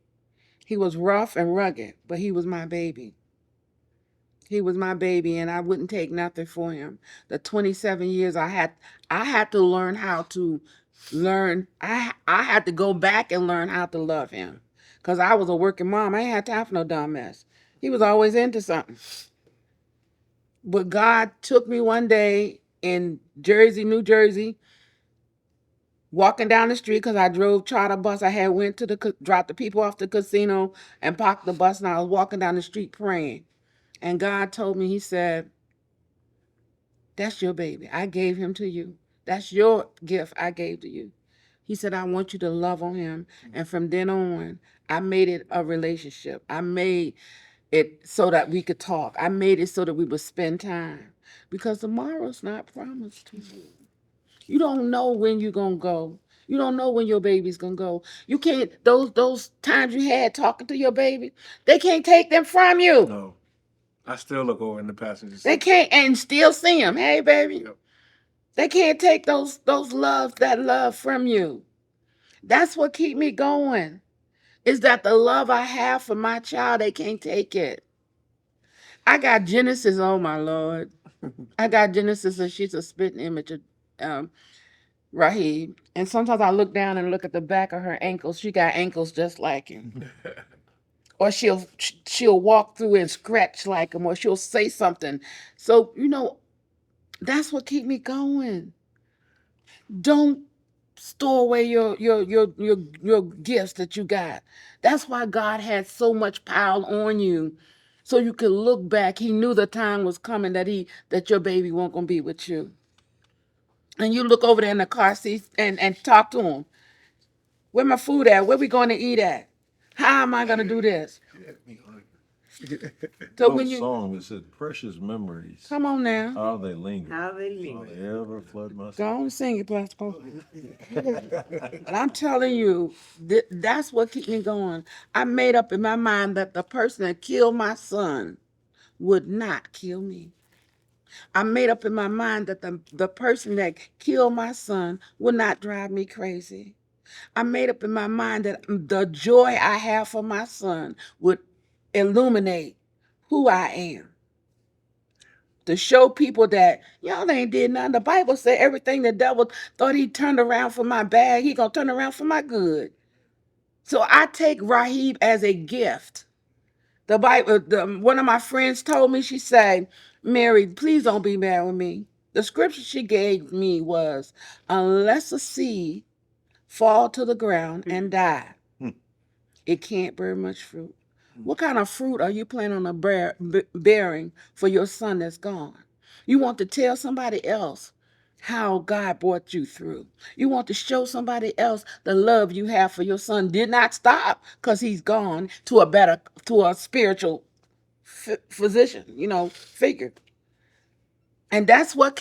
He was rough and rugged, but he was my baby. He was my baby, and I wouldn't take nothing for him. The 27 years I had to learn how to learn. I had to go back and learn how to love him. because I was a working mom. I ain't had time for no dumb mess. He was always into something. But God took me one day in Jersey, New Jersey, walking down the street because I drove charter bus. I had went to dropped the people off the casino and parked the bus, and I was walking down the street praying. And God told me, he said, that's your baby. I gave him to you. That's your gift I gave to you. He said, I want you to love on him. And from then on, I made it a relationship. I made it so that we could talk. I made it so that we would spend time. Because tomorrow's not promised to you. You don't know when you're going to go. You don't know when your baby's going to go. You can't, those times you had talking to your baby, they can't take them from you. No. I still look over in the passenger seat. They can't, and still see them. Hey, baby. Yep. They can't take that love from you. That's what keep me going. Is that the love I have for my child, they can't take it. I got Genesis, oh my Lord. I got Genesis, and she's a spitting image of Rahib. And sometimes I look down and look at the back of her ankles. She got ankles just like him. Or she'll walk through and scratch like him, or she'll say something. So, that's what keep me going. Don't store away your gifts that you got. That's why God had so much piled on you, so you could look back. He knew the time was coming that your baby won't gonna be with you. And you look over there in the car seat and talk to him. Where my food at? Where we going to eat at? How am I gonna do this? So when you song that said precious memories, come on now, how they linger, How they how linger. they ever flood my go soul. on and sing it, Pastor Cole. But I'm telling you, that's what keeps me going. I made up in my mind that the person that killed my son would not kill me. I made up in my mind that the person that killed my son would not drive me crazy. I made up in my mind that the joy I have for my son would illuminate who I am. To show people that y'all ain't did nothing. The Bible said everything the devil thought he turned around for my bad, he gonna turn around for my good. So I take Rahib as a gift. The Bible, one of my friends told me, she said, Mary, please don't be mad with me. The scripture she gave me was, unless a seed fall to the ground and die, it can't bear much fruit. What kind of fruit are you planning on bearing for your son that's gone? You want to tell somebody else how God brought you through. You want to show somebody else the love you have for your son did not stop because he's gone to a spiritual physician, figure. And that's what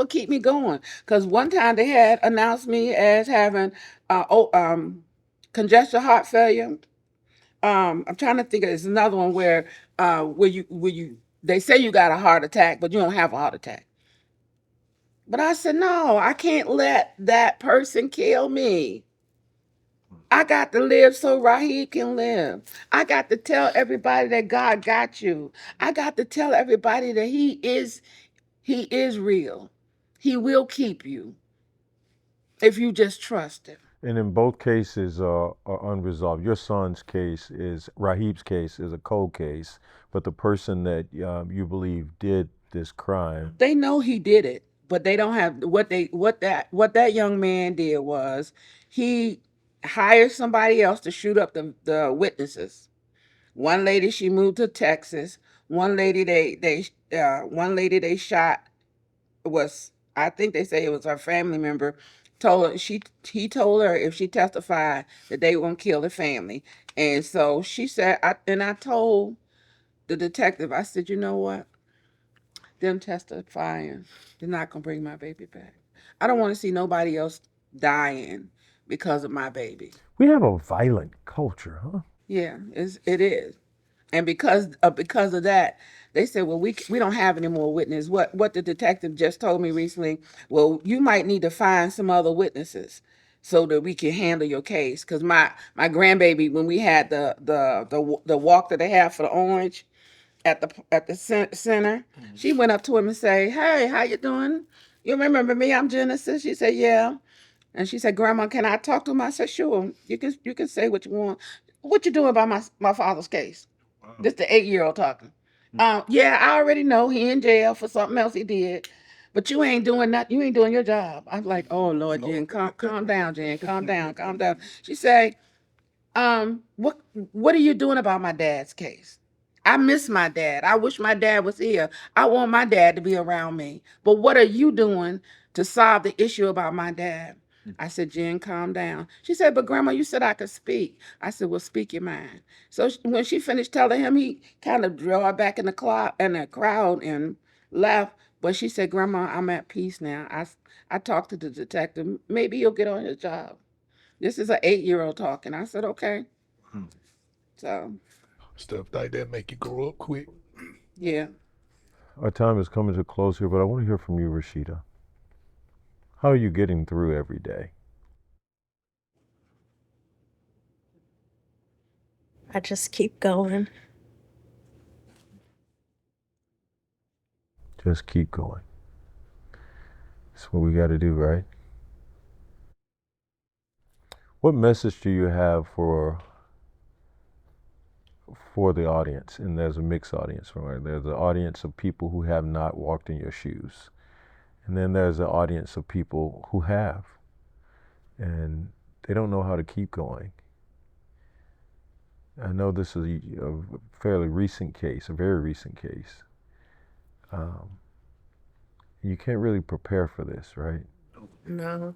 keep me going. Because one time they had announced me as having congestive heart failure. I'm trying to think of, there's another one where they say you got a heart attack, but you don't have a heart attack. But I said, no, I can't let that person kill me. I got to live so Rahib can live. I got to tell everybody that God got you. I got to tell everybody that he is real. He will keep you if you just trust him. And in both cases are unresolved. Your son's case Rahib's case is a cold case, but the person that you believe did this crime, They know he did it, but they don't have what that young man did was he hired somebody else to shoot up the witnesses. One lady, she moved to Texas. One lady they shot was, I think they say it was her family member. He told her if she testified that they were gonna kill the family. And so she said, I told the detective, I said, you know what? Them testifying, they're not gonna bring my baby back. I don't want to see nobody else dying because of my baby. we have a violent culture, huh? Yeah, it is. And because of that, they said, well, we don't have any more witnesses. What the detective just told me recently, well, you might need to find some other witnesses so that we can handle your case. Because my grandbaby, when we had the walk that they have for the orange at the center, she went up to him and say, hey, how you doing? You remember me? I'm Genesis. She said, yeah. And she said, Grandma, can I talk to him? I said, sure. You can say what you want. what you doing about my father's case? Wow. This the 8-year-old talking. Yeah, I already know he in jail for something else he did, but you ain't doing nothing. You ain't doing your job. I'm like, oh Lord, Jen, calm down, Jen, calm down, calm down. She say, what are you doing about my dad's case? I miss my dad. I wish my dad was here. I want my dad to be around me. But what are you doing to solve the issue about my dad? I said, Jen, calm down. She said, but Grandma, you said I could speak. I said, well, speak your mind. So when she finished telling him, he kind of drew her back in the crowd and left. But she said, Grandma, I'm at peace now. I talked to the detective. Maybe he'll get on his job. This is an 8-year-old talking. I said, okay. So, Stuff like that make you grow up quick. yeah. Our time is coming to a close here, but I want to hear from you, Rashida. How are you getting through every day? I just keep going. Just keep going. That's what we got to do, right? What message do you have for the audience? And there's a mixed audience, right? There's an audience of people who have not walked in your shoes. And then there's an audience of people who have. And they don't know how to keep going. I know this is a fairly recent case, a very recent case. You can't really prepare for this, right? No.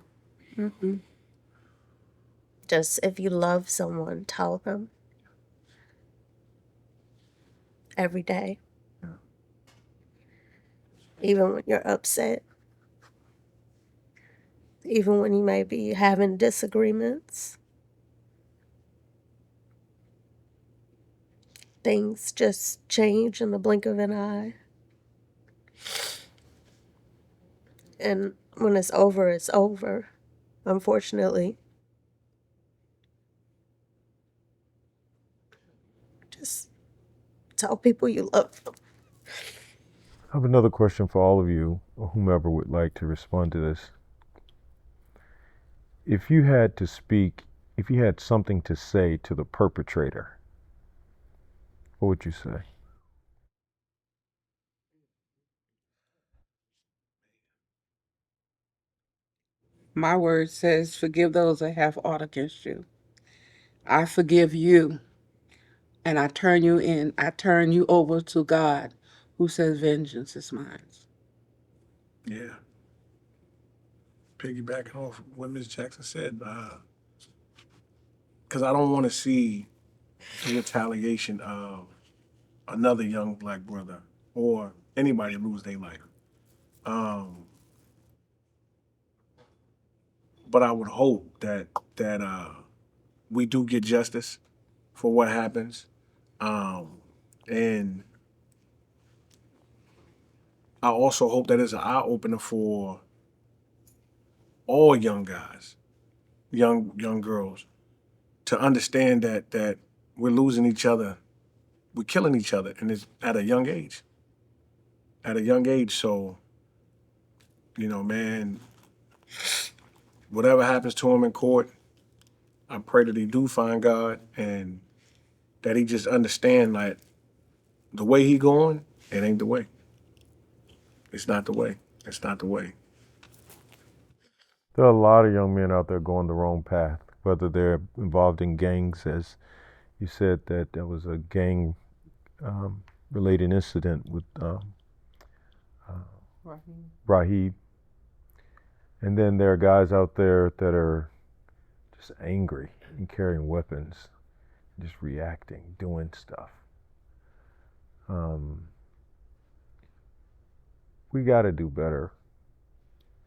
Just if you love someone, tell them. Every day. Even when you're upset. Even when you may be having disagreements. Things just change in the blink of an eye. And when it's over, unfortunately. Just tell people you love them. I have another question for all of you, or whomever would like to respond to this. If you had to speak, if you had something to say to the perpetrator, what would you say? My word says, forgive those that have aught against you. I forgive you. And I turn you over to God, who says vengeance is mine. Yeah. Piggybacking off what Ms. Jackson said, because I don't want to see the retaliation of another young black brother or anybody lose their life. But I would hope that we do get justice for what happens, and I also hope that it's an eye opener for all young guys, young girls, to understand that we're losing each other, we're killing each other, and it's at a young age. At a young age, so man, whatever happens to him in court, I pray that he do find God and that he just understand that the way he going, it ain't the way. It's not the way. It's not the way. There are a lot of young men out there going the wrong path, whether they're involved in gangs, as you said that there was a gang related incident with Rahib. And then there are guys out there that are just angry and carrying weapons, just reacting, doing stuff. We got to do better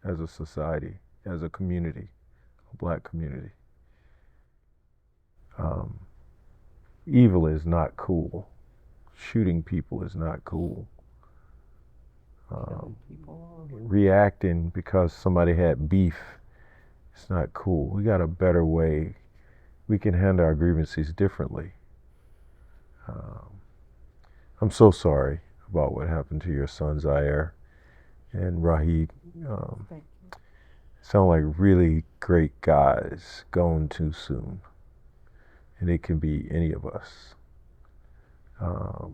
as a society, as a community, a black community. Evil is not cool. Shooting people is not cool. Reacting because somebody had beef, it's not cool. We got a better way. We can handle our grievances differently. I'm so sorry about what happened to your son Zaire and Rahid. Sound like really great guys gone too soon. and it can be any of us.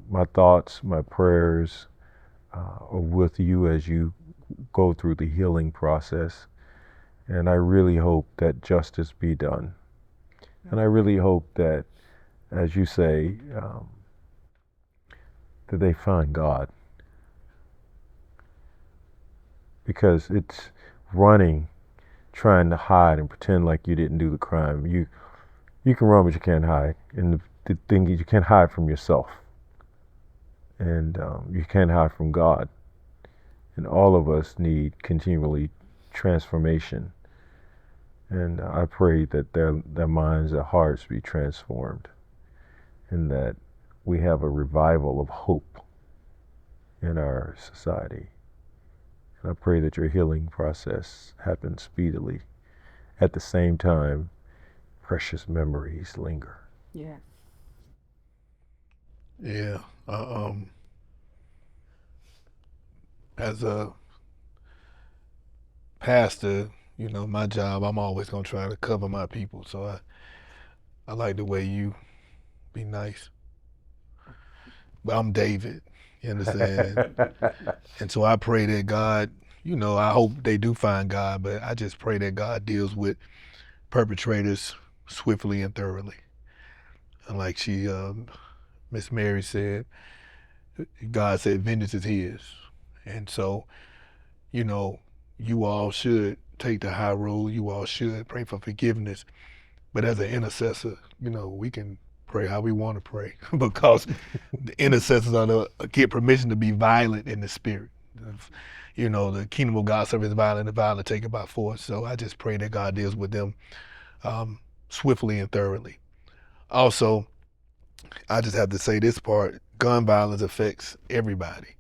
My thoughts, my prayers are with you as you go through the healing process. And I really hope that justice be done. And I really hope that, as you say, that they find God. Because it's running, trying to hide and pretend like you didn't do the crime. You can run, but you can't hide. And the thing is, you can't hide from yourself. And you can't hide from God. And all of us need continually transformation. And I pray that their minds, their hearts be transformed. And that we have a revival of hope in our society. And I pray that your healing process happens speedily. At the same time, precious memories linger. Yeah. Yeah. As a pastor, my job, I'm always gonna try to cover my people. So I like the way you be nice. But I'm David, you understand? And so I pray that God, I hope they do find God, but I just pray that God deals with perpetrators swiftly and thoroughly. And like Miss Mary said, God said vengeance is his. And so, you all should take the high road. You all should pray for forgiveness. But as an intercessor, we can pray how we want to pray because the intercessors get permission to be violent in the spirit. The kingdom of God suffers violent, the violent take it by force. So I just pray that God deals with them swiftly and thoroughly. Also, I just have to say this part, gun violence affects everybody.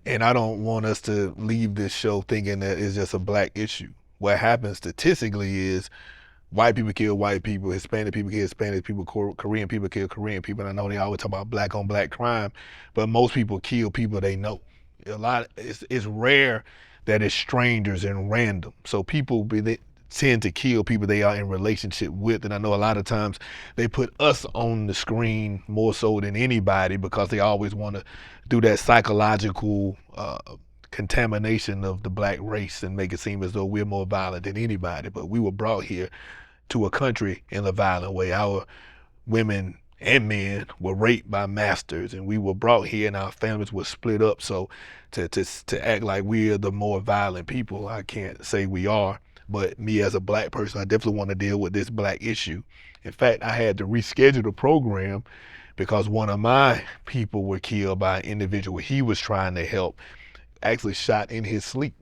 And I don't want us to leave this show thinking that it's just a black issue. What happens statistically is white people kill white people, Hispanic people kill Hispanic people, Korean people kill Korean people. And I know they always talk about black on black crime, but most people kill people they know. It's rare that it's strangers and random. So people they tend to kill people they are in relationship with. And I know a lot of times they put us on the screen more so than anybody because they always want to do that psychological contamination of the black race and make it seem as though we're more violent than anybody. But we were brought here to a country in a violent way. Our women and men were raped by masters, and we were brought here and our families were split up. So to act like we're the more violent people, I can't say we are. But me as a black person, I definitely want to deal with this black issue. In fact, I had to reschedule the program because one of my people were killed by an individual he was trying to help, actually shot in his sleep,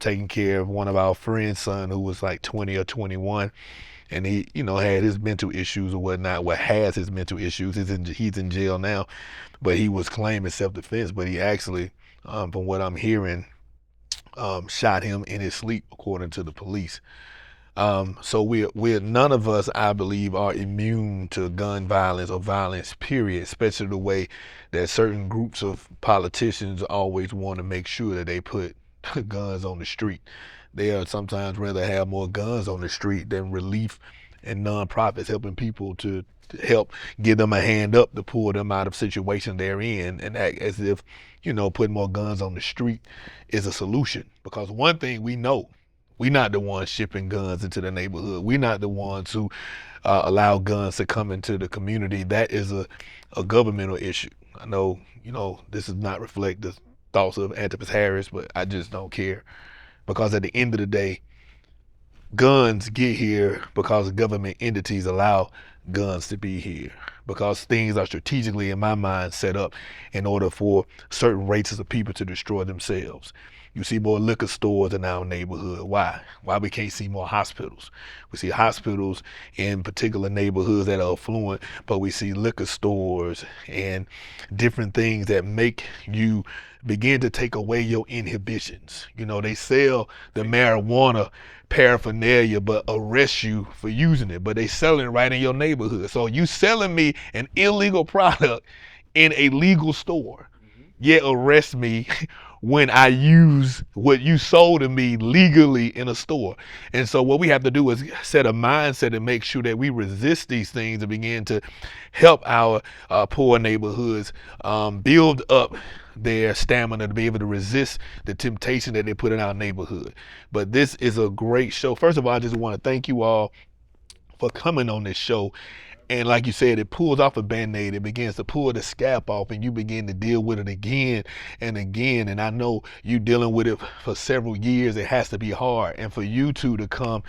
taking care of one of our friend's son who was like 20 or 21. And he, had his mental issues or whatnot, has his mental issues. He's in jail now, but he was claiming self-defense, but he actually, from what I'm hearing, shot him in his sleep, according to the police. So we're none of us, I believe, are immune to gun violence or violence, period, especially the way that certain groups of politicians always want to make sure that they put guns on the street. They are sometimes rather have more guns on the street than relief and nonprofits helping people to help give them a hand up to pull them out of situations they're in, and act as if, putting more guns on the street is a solution. Because one thing we know, we're not the ones shipping guns into the neighborhood. We're not the ones who allow guns to come into the community. That is a governmental issue. I know, this does not reflect the thoughts of Antipas Harris, but I just don't care. Because at the end of the day, guns get here because government entities allow guns to be here. Because things are strategically, in my mind, set up in order for certain races of people to destroy themselves. You see more liquor stores in our neighborhood. Why? Why we can't see more hospitals? We see hospitals in particular neighborhoods that are affluent, but we see liquor stores and different things that make you begin to take away your inhibitions. They sell the marijuana paraphernalia but arrest you for using it, but they selling it right in your neighborhood. So you selling me an illegal product in a legal store. yet arrest me when I use what you sold to me legally in a store. And so what we have to do is set a mindset and make sure that we resist these things and begin to help our poor neighborhoods build up their stamina to be able to resist the temptation that they put in our neighborhood. But this is a great show. First of all, I just want to thank you all for coming on this show. And like you said, it pulls off a band-aid. It begins to pull the scab off, and you begin to deal with it again and again. And I know you dealing with it for several years. It has to be hard. And for you two to come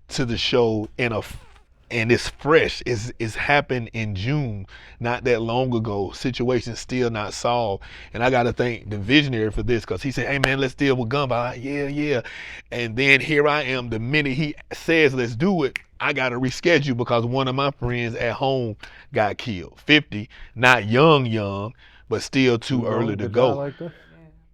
to the show and it's fresh. It's happened in June, not that long ago. Situation still not solved. And I got to thank the visionary for this, because he said, hey man, let's deal with gun violence. Yeah. And then here I am, the minute he says let's do it, I got to reschedule because one of my friends at home got killed. 50, not young, but still too early to go. Like that?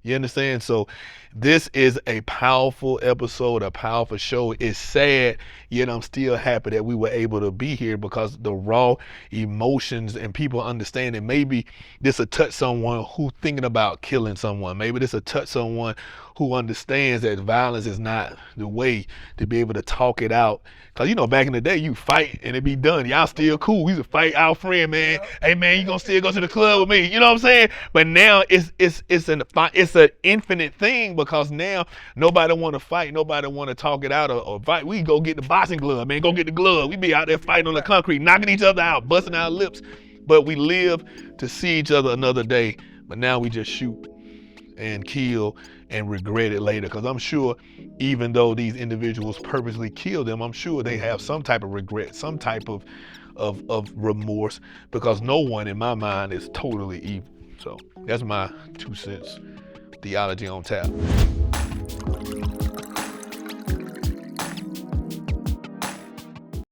You understand? So this is a powerful episode, a powerful show. It's sad, yet I'm still happy that we were able to be here, because the raw emotions and people understanding, maybe this will touch someone who thinking about killing someone. Maybe this will touch someone who understands that violence is not the way to be able to talk it out. Cause you know, back in the day, you fight and it be done. Y'all still cool. We used to fight our friend, man. Hey man, you gonna still go to the club with me? You know what I'm saying? But now it's an infinite thing, because now nobody want to fight, nobody want to talk it out or fight. We go get the boxing glove, man. Go get the glove. We be out there fighting on the concrete, knocking each other out, busting our lips. But we live to see each other another day. But now we just shoot and kill and regret it later. Because I'm sure even though these individuals purposely killed them, I'm sure they have some type of regret, some type of remorse, because no one in my mind is totally evil. So that's my 2 cents. Theology on Tap.